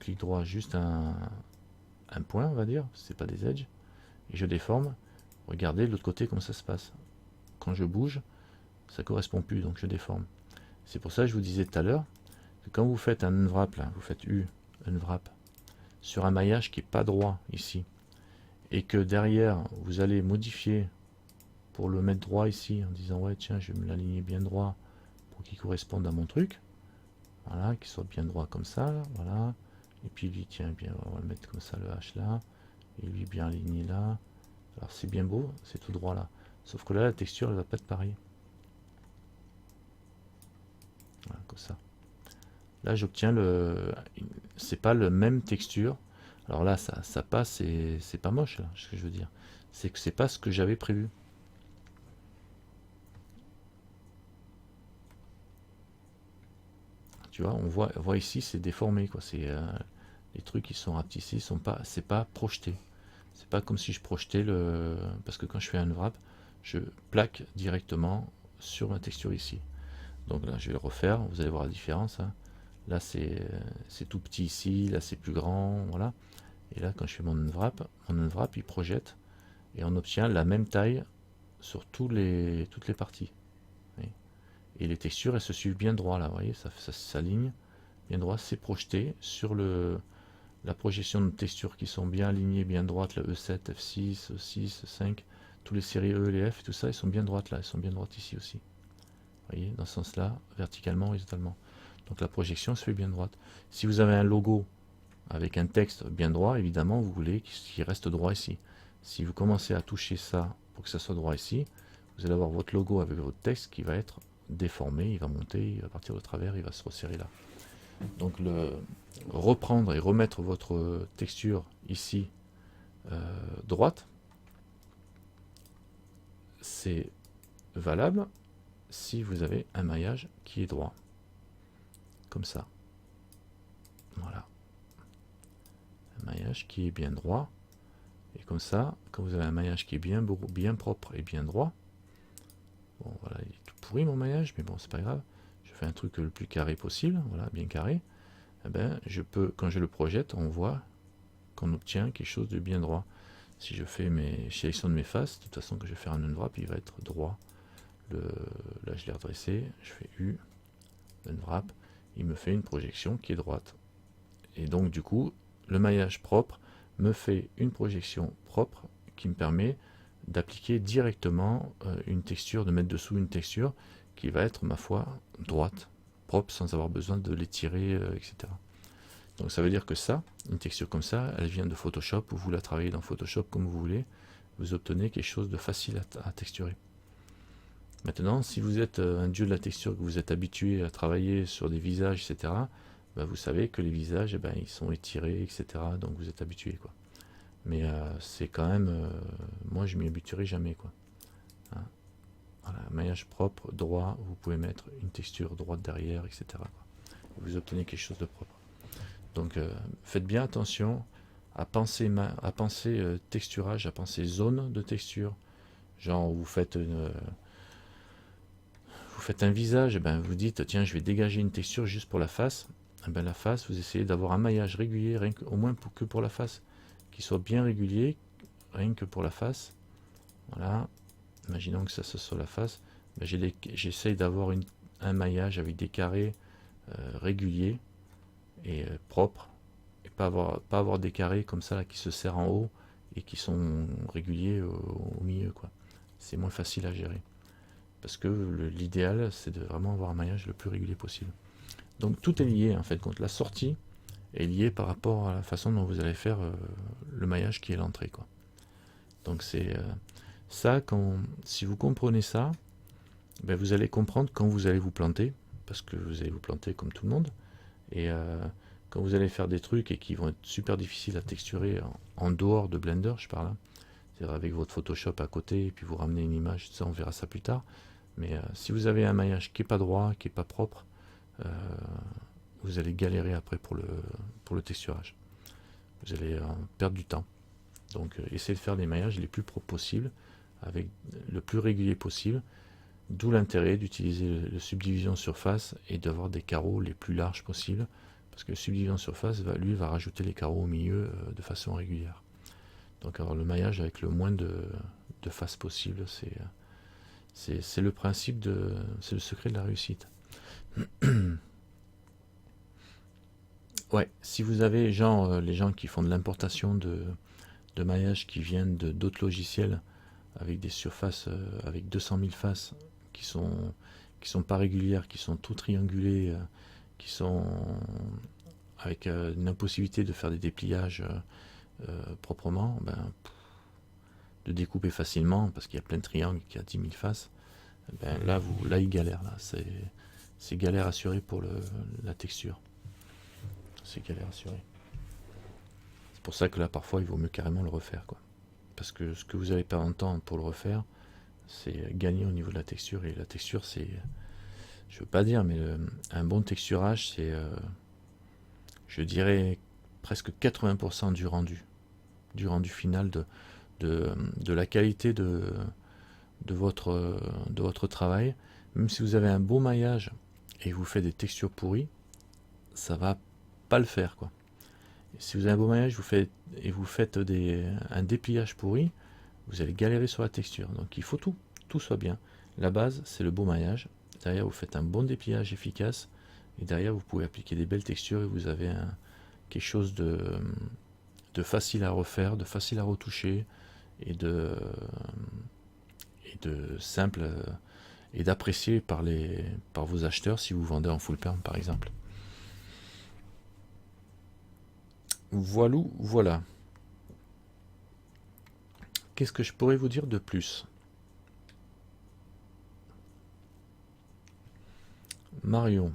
clic droit, juste un point, on va dire, c'est pas des edges, et je déforme, regardez de l'autre côté comment ça se passe. Quand je bouge, ça correspond plus, donc je déforme. C'est pour ça que je vous disais tout à l'heure, que quand vous faites un unwrap, là, vous faites U, unwrap, sur un maillage qui n'est pas droit ici, et que derrière, vous allez modifier pour le mettre droit ici, en disant, ouais, tiens, je vais me l'aligner bien droit, pour qu'il corresponde à mon truc, voilà, qu'il soit bien droit comme ça, là, voilà, et puis lui, tiens, bien, on va le mettre comme ça, le H là, et lui bien aligné là, alors c'est bien beau, c'est tout droit là, sauf que là, la texture, elle va pas être pareille, voilà, comme ça, là, j'obtiens c'est pas le même texture, alors là, ça passe, et c'est pas moche, là, ce que je veux dire, c'est que c'est pas ce que j'avais prévu. Tu vois, on voit ici, c'est déformé, quoi. C'est les trucs qui sont rapetissés, c'est pas projeté. C'est pas comme si je projetais parce que quand je fais un unwrap, je plaque directement sur ma texture ici. Donc là, je vais le refaire. Vous allez voir la différence. Hein. Là, c'est tout petit ici. Là, c'est plus grand. Voilà. Et là, quand je fais mon unwrap, il projette et on obtient la même taille sur toutes les parties. Et les textures, elles se suivent bien droit là, vous voyez, ça s'aligne bien droit, c'est projeté sur la projection de textures qui sont bien alignées, bien droites, le E7, F6, E6, E5, tous les séries E et les F, tout ça, elles sont bien droites là, elles sont bien droites ici aussi. Vous voyez, dans ce sens-là, verticalement, horizontalement. Donc la projection se fait bien droite. Si vous avez un logo avec un texte bien droit, évidemment, vous voulez qu'il reste droit ici. Si vous commencez à toucher ça pour que ça soit droit ici, vous allez avoir votre logo avec votre texte qui va être déformé, il va monter, il va partir de travers, il va se resserrer là. Donc reprendre et remettre votre texture ici droite, c'est valable si vous avez un maillage qui est droit. comme ça. Voilà. Un maillage qui est bien droit. Et comme ça, quand vous avez un maillage qui est bien beau, bien propre et bien droit, bon voilà, il est tout pourri mon maillage, mais bon, c'est pas grave. Je fais un truc le plus carré possible, voilà, bien carré. Eh ben, je peux, quand je le projette, on voit qu'on obtient quelque chose de bien droit. Si je fais je sélectionne mes faces, de toute façon que je vais faire un unwrap, il va être droit. Là je l'ai redressé, je fais U, unwrap, il me fait une projection qui est droite. Et donc du coup, le maillage propre me fait une projection propre qui me permet d'appliquer directement une texture, de mettre dessous une texture qui va être, ma foi, droite, propre, sans avoir besoin de l'étirer, etc. Donc ça veut dire que ça, une texture comme ça, elle vient de Photoshop, ou vous la travaillez dans Photoshop comme vous voulez, vous obtenez quelque chose de facile à texturer. Maintenant, si vous êtes un dieu de la texture, que vous êtes habitué à travailler sur des visages, etc., ben vous savez que les visages, ils sont étirés, etc., donc vous êtes habitué, quoi. Mais c'est quand même, moi je m'y habituerai jamais, quoi. Hein. Voilà, maillage propre, droit, vous pouvez mettre une texture droite derrière, etc., quoi. Vous obtenez quelque chose de propre. Donc faites bien attention à penser, texturage, à penser zone de texture. Genre vous faites un visage, vous dites tiens je vais dégager une texture juste pour la face. La face, vous essayez d'avoir un maillage régulier, au moins que pour la face, qui soit bien régulier, rien que pour la face. Voilà, imaginons que ça soit la face. J'essaye d'avoir un maillage avec des carrés réguliers et propres, et pas avoir des carrés comme ça là, qui se serrent en haut et qui sont réguliers au milieu, quoi. C'est moins facile à gérer. Parce que l'idéal, c'est de vraiment avoir un maillage le plus régulier possible. Donc tout est lié, en fait, contre la sortie est liée par rapport à la façon dont vous allez faire le maillage qui est l'entrée, quoi. Donc c'est ça, si vous comprenez ça, vous allez comprendre quand vous allez vous planter, parce que vous allez vous planter comme tout le monde, et quand vous allez faire des trucs et qui vont être super difficiles à texturer en dehors de Blender, je parle, hein, c'est-à-dire avec votre Photoshop à côté, et puis vous ramenez une image, ça on verra ça plus tard, mais si vous avez un maillage qui n'est pas droit, qui n'est pas propre, vous allez galérer après pour le texturage. Vous allez perdre du temps. Donc essayez de faire des maillages les plus propres possibles, avec le plus régulier possible, d'où l'intérêt d'utiliser le subdivision surface et d'avoir des carreaux les plus larges possibles, parce que le subdivision surface, va rajouter les carreaux au milieu de façon régulière. Donc avoir le maillage avec le moins de faces possible, c'est le principe, c'est le secret de la réussite. Ouais, si vous avez les gens qui font de l'importation de maillage qui viennent d'autres logiciels avec des surfaces avec 200 000 faces qui sont pas régulières, qui sont tout triangulées, qui sont avec une impossibilité de faire des dépliages proprement, de découper facilement parce qu'il y a plein de triangles qui a 10 000 faces, là ils galèrent, là c'est galère assurée pour la texture. C'est galère assurée. C'est pour ça que là, parfois, il vaut mieux carrément le refaire, quoi. Parce que ce que vous allez perdre en temps pour le refaire, c'est gagner au niveau de la texture. Et la texture, c'est... Je veux pas dire, mais un bon texturage, c'est... je dirais presque 80% du rendu. Du rendu final de la qualité de votre travail. Même si vous avez un beau maillage et vous faites des textures pourries, ça va pas le faire, quoi. Si vous avez un beau maillage, vous faites un dépliage pourri, vous allez galérer sur la texture. Donc il faut tout soit bien. La base, c'est le beau maillage. Derrière, vous faites un bon dépliage efficace. Et derrière, vous pouvez appliquer des belles textures et vous avez quelque chose de facile à refaire, de facile à retoucher et de simple et d'apprécier par vos acheteurs si vous vendez en full perm, par exemple. Voilà. Qu'est-ce que je pourrais vous dire de plus? Marion,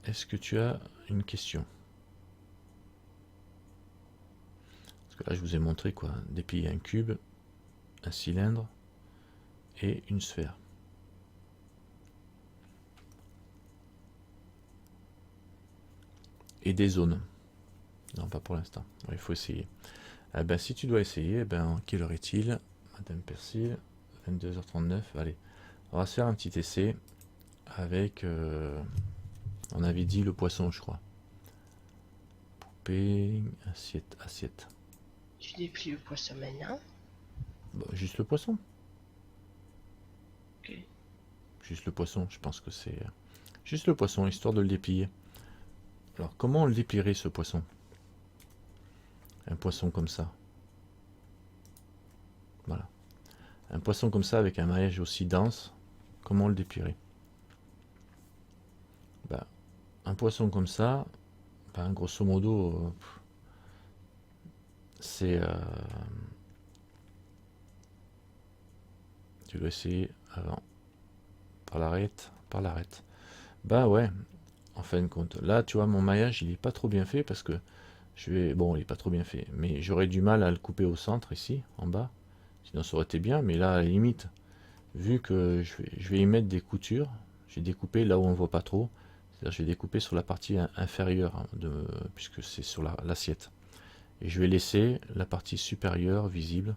est-ce que tu as une question? Parce que là, je vous ai montré quoi? Déplier un cube, un cylindre et une sphère. et des zones. Non, pas pour l'instant. Il faut essayer. Eh ben, si tu dois essayer, eh ben, quelle heure est-il, Madame Persil? 22h39. Allez, on va se faire un petit essai avec, on avait dit le poisson, je crois. Poupée, assiette, assiette. Tu déplies le poisson maintenant. Bah, juste le poisson. Ok. Juste le poisson, je pense que c'est juste le poisson, histoire de le déplier. Alors, comment on le déplierait, ce poisson? Un poisson comme ça. Voilà. Un poisson comme ça, avec un maillage aussi dense, comment on le déplierait? Bah, un poisson comme ça, bah, grosso modo, c'est... tu dois essayer avant. Par l'arête, par l'arête. Bah ouais, en fin de compte. Là, tu vois, mon maillage, il est pas trop bien fait parce que je vais... Bon, il est pas trop bien fait, mais j'aurais du mal à le couper au centre, ici, en bas. Sinon, ça aurait été bien, mais là, à la limite, vu que je vais y mettre des coutures, j'ai découpé là où on voit pas trop. C'est-à-dire, je vais découper sur la partie inférieure, hein, puisque c'est sur l'assiette. Et je vais laisser la partie supérieure visible.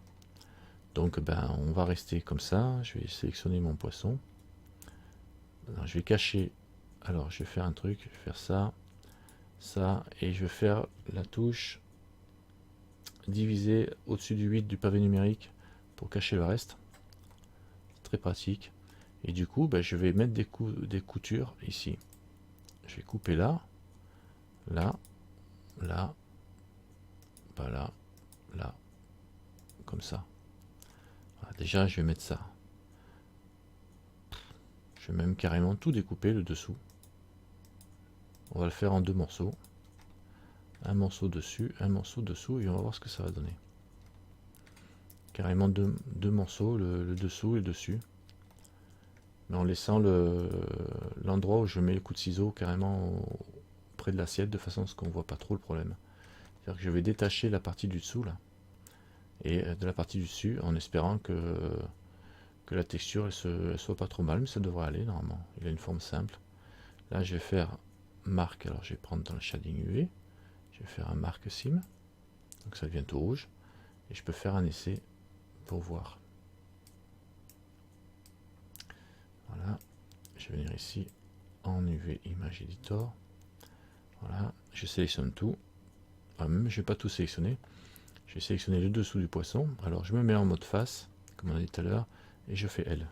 Donc, ben, on va rester comme ça. Je vais sélectionner mon poisson. Alors, je vais cacher. Alors, je vais faire un truc. Je vais faire ça, ça, et je vais faire la touche diviser au-dessus du 8 du pavé numérique pour cacher le reste. Très pratique. Et du coup, ben, je vais mettre des coutures ici. Je vais couper là, là, là, pas là, là, comme ça. Voilà, déjà, je vais mettre ça. Je vais même carrément tout découper le dessous. On va le faire en deux morceaux. Un morceau dessus, un morceau dessous, et on va voir ce que ça va donner. Carrément deux morceaux, le dessous et le dessus. Mais en laissant l'endroit où je mets le coup de ciseau carrément près de l'assiette, de façon à ce qu'on ne voit pas trop le problème. C'est-à-dire que je vais détacher la partie du dessous, là, et de la partie du dessus, en espérant que la texture elle soit pas trop mal, mais ça devrait aller normalement. Il a une forme simple. Là, je vais faire marque, alors je vais prendre dans le shading UV, je vais faire un marque sim, donc ça devient tout rouge, et je peux faire un essai pour voir. Voilà, je vais venir ici en UV Image Editor. Voilà, je sélectionne tout. Ah, même je vais pas tout sélectionner. Je vais sélectionner le dessous du poisson. Alors je me mets en mode face, comme on a dit tout à l'heure, et je fais L.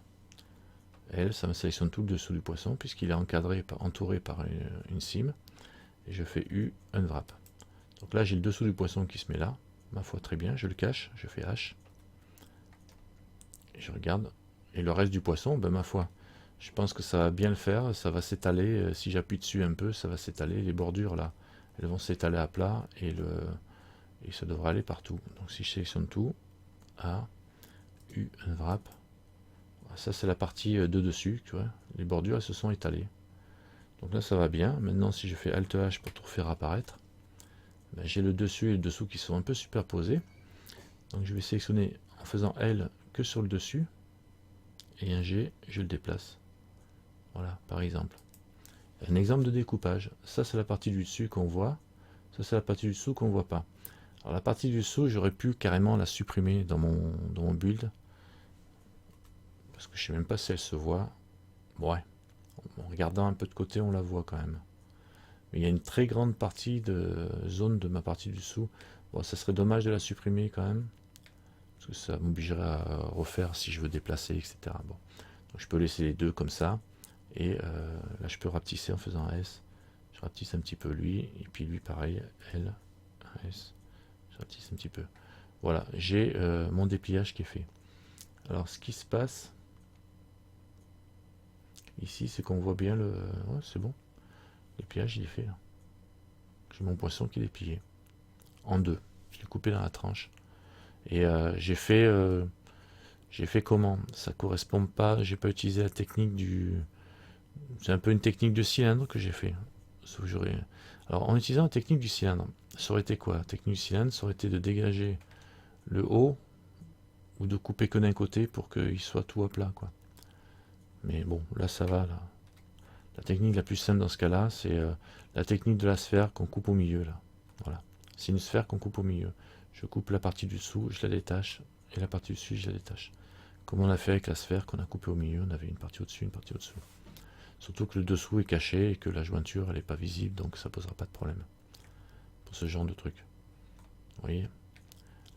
L, ça me sélectionne tout le dessous du poisson, puisqu'il est entouré par une cime. Et je fais U, Unwrap. Donc là, j'ai le dessous du poisson qui se met là. Ma foi, très bien, je le cache, je fais H. Et je regarde. Et le reste du poisson, ben ma foi, je pense que ça va bien le faire, ça va s'étaler. Si j'appuie dessus un peu, ça va s'étaler. Les bordures là, elles vont s'étaler à plat et ça devrait aller partout. Donc si je sélectionne tout, A, U, Unwrap, ça c'est la partie de dessus, tu vois. Les bordures elles se sont étalées. Donc là ça va bien. Maintenant si je fais Alt H pour tout refaire apparaître, ben, j'ai le dessus et le dessous qui sont un peu superposés. Donc je vais sélectionner en faisant L que sur le dessus, et un G, je le déplace. Voilà, par exemple. Un exemple de découpage. Ça, c'est la partie du dessus qu'on voit. Ça, c'est la partie du dessous qu'on voit pas. Alors, la partie du dessous, j'aurais pu carrément la supprimer dans mon build. Parce que je sais même pas si elle se voit. Ouais. En regardant un peu de côté, on la voit quand même. Mais il y a une très grande partie de zone de ma partie du dessous. Bon, ça serait dommage de la supprimer quand même. Parce que ça m'obligerait à refaire si je veux déplacer, etc. Bon. Donc, je peux laisser les deux comme ça. Et là, je peux rapetisser en faisant un S. Je rapetisse un petit peu lui. Et puis lui, pareil. L, un S. Je rapetisse un petit peu. Voilà, j'ai mon dépliage qui est fait. Alors, ce qui se passe ici, c'est qu'on voit bien le... Ouais, c'est bon. Le dépliage, il est fait. J'ai mon poisson qui est déplié. En deux. Je l'ai coupé dans la tranche. Et j'ai fait comment? Ça correspond pas. J'ai pas utilisé la technique du... C'est un peu une technique de cylindre que j'ai fait. Alors en utilisant la technique du cylindre, ça aurait été quoi? La technique du cylindre, ça aurait été de dégager le haut ou de couper que d'un côté pour qu'il soit tout à plat, quoi. Mais bon, là ça va, là. La technique la plus simple dans ce cas-là, c'est la technique de la sphère qu'on coupe au milieu là. Voilà. C'est une sphère qu'on coupe au milieu. Je coupe la partie du dessous, je la détache, et la partie dessus, je la détache. Comme on a fait avec la sphère qu'on a coupée au milieu, on avait une partie au-dessus, une partie au-dessous. Surtout que le dessous est caché et que la jointure elle n'est pas visible, donc ça posera pas de problème pour ce genre de truc. Vous voyez?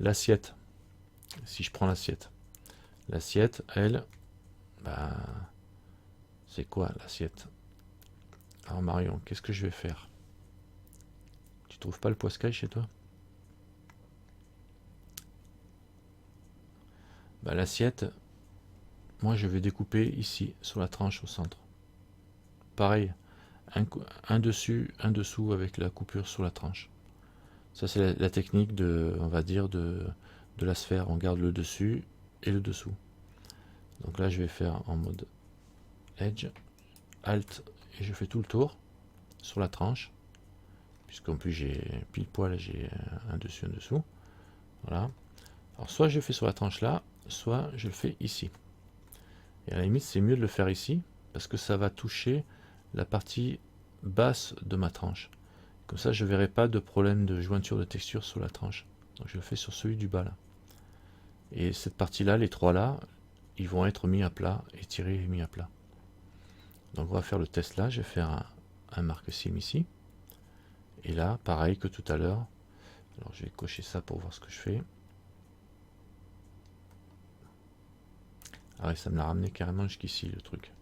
L'assiette. Si je prends l'assiette, elle, bah, c'est quoi l'assiette? Alors Marion, qu'est-ce que je vais faire? Tu trouves pas le poiscaille chez toi? Bah, l'assiette, moi je vais découper ici, sur la tranche au centre. Pareil, un dessus, un dessous avec la coupure sur la tranche. Ça c'est la technique de, on va dire, de la sphère. On garde le dessus et le dessous. Donc là je vais faire en mode Edge, Alt, et je fais tout le tour sur la tranche. Puisqu'en plus j'ai pile poil, j'ai un dessus, un dessous. Voilà. Alors soit je le fais sur la tranche là, soit je le fais ici. Et à la limite c'est mieux de le faire ici, parce que ça va toucher la partie basse de ma tranche. Comme ça je ne verrai pas de problème de jointure de texture sur la tranche. Donc je le fais sur celui du bas là. Et cette partie là, les trois là, ils vont être mis à plat, étirés et mis à plat. Donc on va faire le test là, je vais faire un marque-sim ici. Et là, pareil que tout à l'heure. Alors je vais cocher ça pour voir ce que je fais. Ah ouais, ça me l'a ramené carrément jusqu'ici le truc.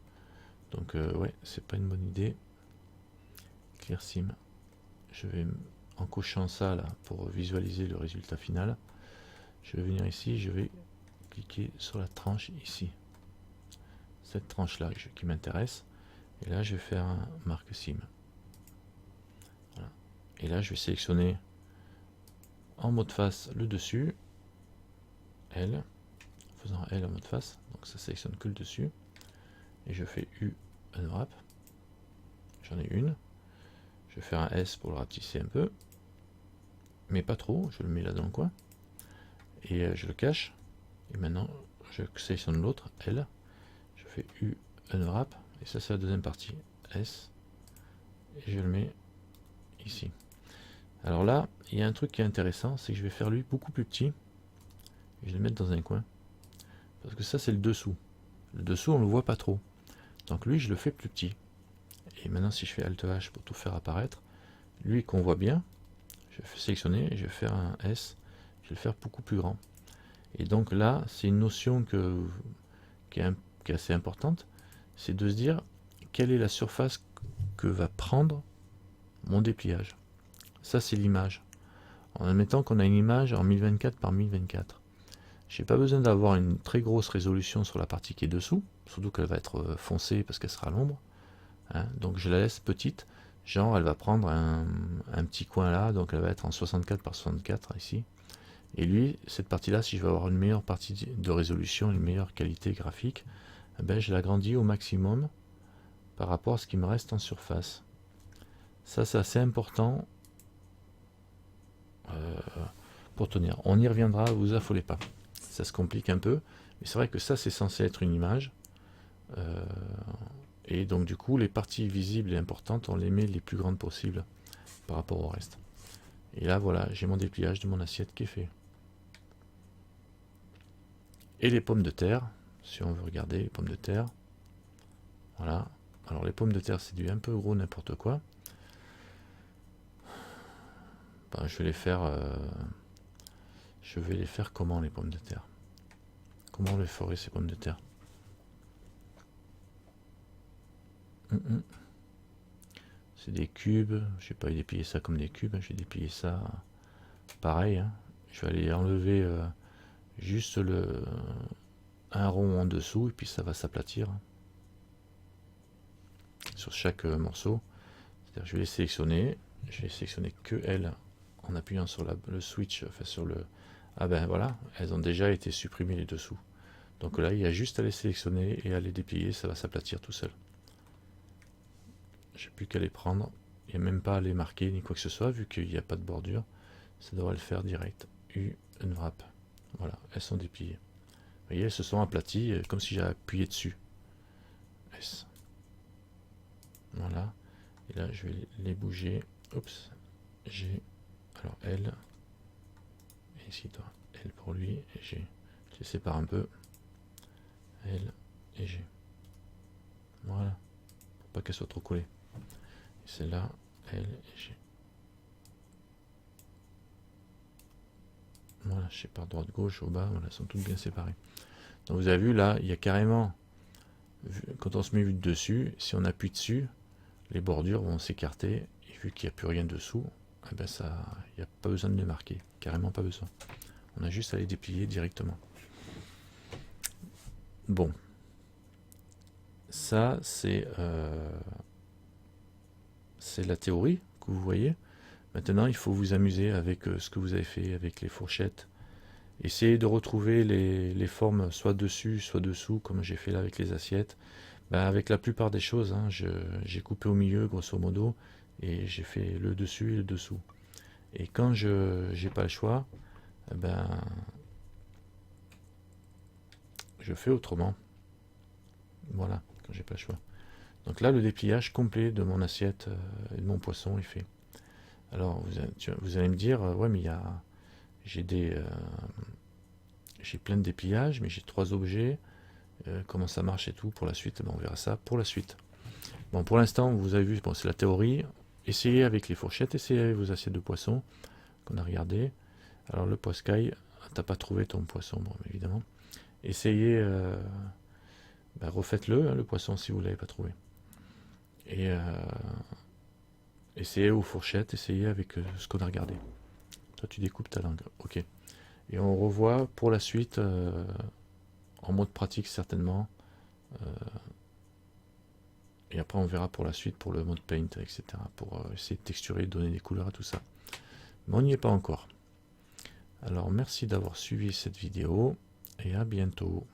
Donc ouais, c'est pas une bonne idée. Clear sim. Je vais, en cochant ça là, pour visualiser le résultat final, je vais venir ici, je vais cliquer sur la tranche ici. Cette tranche là qui m'intéresse. Et là, je vais faire un marque sim. Voilà. Et là, je vais sélectionner en mode face le dessus. L. En faisant L en mode face. Donc ça sélectionne que le dessus. Et je fais U unwrap. J'en ai une. Je vais faire un S pour le rapetisser un peu. Mais pas trop. Je le mets là dans le coin. Et je le cache. Et maintenant, je sélectionne l'autre, L. Je fais U unwrap. Et ça, c'est la deuxième partie. S. Et je le mets ici. Alors là, il y a un truc qui est intéressant, c'est que je vais faire lui beaucoup plus petit. Et je vais le mettre dans un coin. Parce que ça, c'est le dessous. Le dessous, on ne le voit pas trop. Donc lui, je le fais plus petit. Et maintenant, si je fais Alt H pour tout faire apparaître, lui qu'on voit bien, je vais sélectionner et je vais faire un S. Je vais le faire beaucoup plus grand. Et donc là, c'est une notion qui est assez importante. C'est de se dire quelle est la surface que va prendre mon dépliage. Ça, c'est l'image. En admettant qu'on a une image en 1024 par 1024. Je n'ai pas besoin d'avoir une très grosse résolution sur la partie qui est dessous, surtout qu'elle va être foncée parce qu'elle sera à l'ombre. Hein, donc je la laisse petite. Genre, elle va prendre un petit coin là, donc elle va être en 64 par 64 ici. Et lui, cette partie-là, si je veux avoir une meilleure partie de résolution, une meilleure qualité graphique, eh ben, je l'agrandis au maximum par rapport à ce qui me reste en surface. Ça, c'est assez important pour tenir. On y reviendra, vous affolez pas. Ça se complique un peu, mais c'est vrai que ça, c'est censé être une image. Et donc, du coup, les parties visibles et importantes, on les met les plus grandes possibles par rapport au reste. Et là, voilà, j'ai mon dépliage de mon assiette qui est fait. Et les pommes de terre, si on veut regarder les pommes de terre. Voilà. Alors les pommes de terre, c'est du un peu gros n'importe quoi. Ben, je vais les faire comment les pommes de terre? Comment on les ferait ces pommes de terre? C'est des cubes. Je vais pas déplier ça comme des cubes. Je vais déplier ça pareil. Hein. Je vais aller enlever juste un rond en dessous et puis ça va s'aplatir sur chaque morceau. C'est-à-dire, je vais les sélectionner. Je vais sélectionner que elles en appuyant sur le switch, enfin sur le... Ah ben voilà, elles ont déjà été supprimées les dessous. Donc là, il y a juste à les sélectionner et à les déplier, ça va s'aplatir tout seul. J'ai plus qu'à les prendre. Il n'y a même pas à les marquer ni quoi que ce soit, vu qu'il n'y a pas de bordure. Ça devrait le faire direct. U, unwrap. Voilà, elles sont dépliées. Vous voyez, elles se sont aplaties comme si j'avais appuyé dessus. S. Voilà. Et là, je vais les bouger. Oups. G. Alors L. Et ici, toi. L pour lui. Et G. Je les sépare un peu. L et G. Voilà. Pour pas qu'elles soient trop collées. Et c'est là. L et G. Voilà. Je sépare droite, gauche, au bas. Voilà. Elles sont toutes bien séparées. Donc vous avez vu, là, il y a carrément... Quand on se met vue de dessus, si on appuie dessus, les bordures vont s'écarter, et vu qu'il n'y a plus rien dessous, eh ben ça, il n'y a pas besoin de les marquer, carrément pas besoin. On a juste à les déplier directement. Bon, ça c'est la théorie que vous voyez. Maintenant, il faut vous amuser avec ce que vous avez fait avec les fourchettes. Essayez de retrouver les formes soit dessus, soit dessous, comme j'ai fait là avec les assiettes. Ben, avec la plupart des choses, hein, j'ai coupé au milieu, grosso modo, et j'ai fait le dessus et le dessous. Et quand je n'ai pas le choix, ben, je fais autrement. Voilà, quand j'ai pas le choix. Donc là, le dépliage complet de mon assiette et de mon poisson est fait. Alors, vous allez me dire, ouais, mais j'ai plein de dépliages, mais j'ai 3 objets. Comment ça marche et tout pour la suite, ben, on verra ça pour la suite. Bon, pour l'instant, vous avez vu, bon, c'est la théorie. Essayez avec les fourchettes, essayez avec vos assiettes de poisson qu'on a regardé. Alors le poiscaille, t'as pas trouvé ton poisson, bon, évidemment. Essayez, ben, refaites-le, hein, le poisson, si vous l'avez pas trouvé. Et essayez aux fourchettes, essayez avec ce qu'on a regardé. Toi, tu découpes ta langue, ok. Et on revoit pour la suite, en mode pratique certainement. Et après, on verra pour la suite, pour le mode paint, etc. Pour essayer de texturer, donner des couleurs à tout ça. Mais on n'y est pas encore. Alors, merci d'avoir suivi cette vidéo et à bientôt.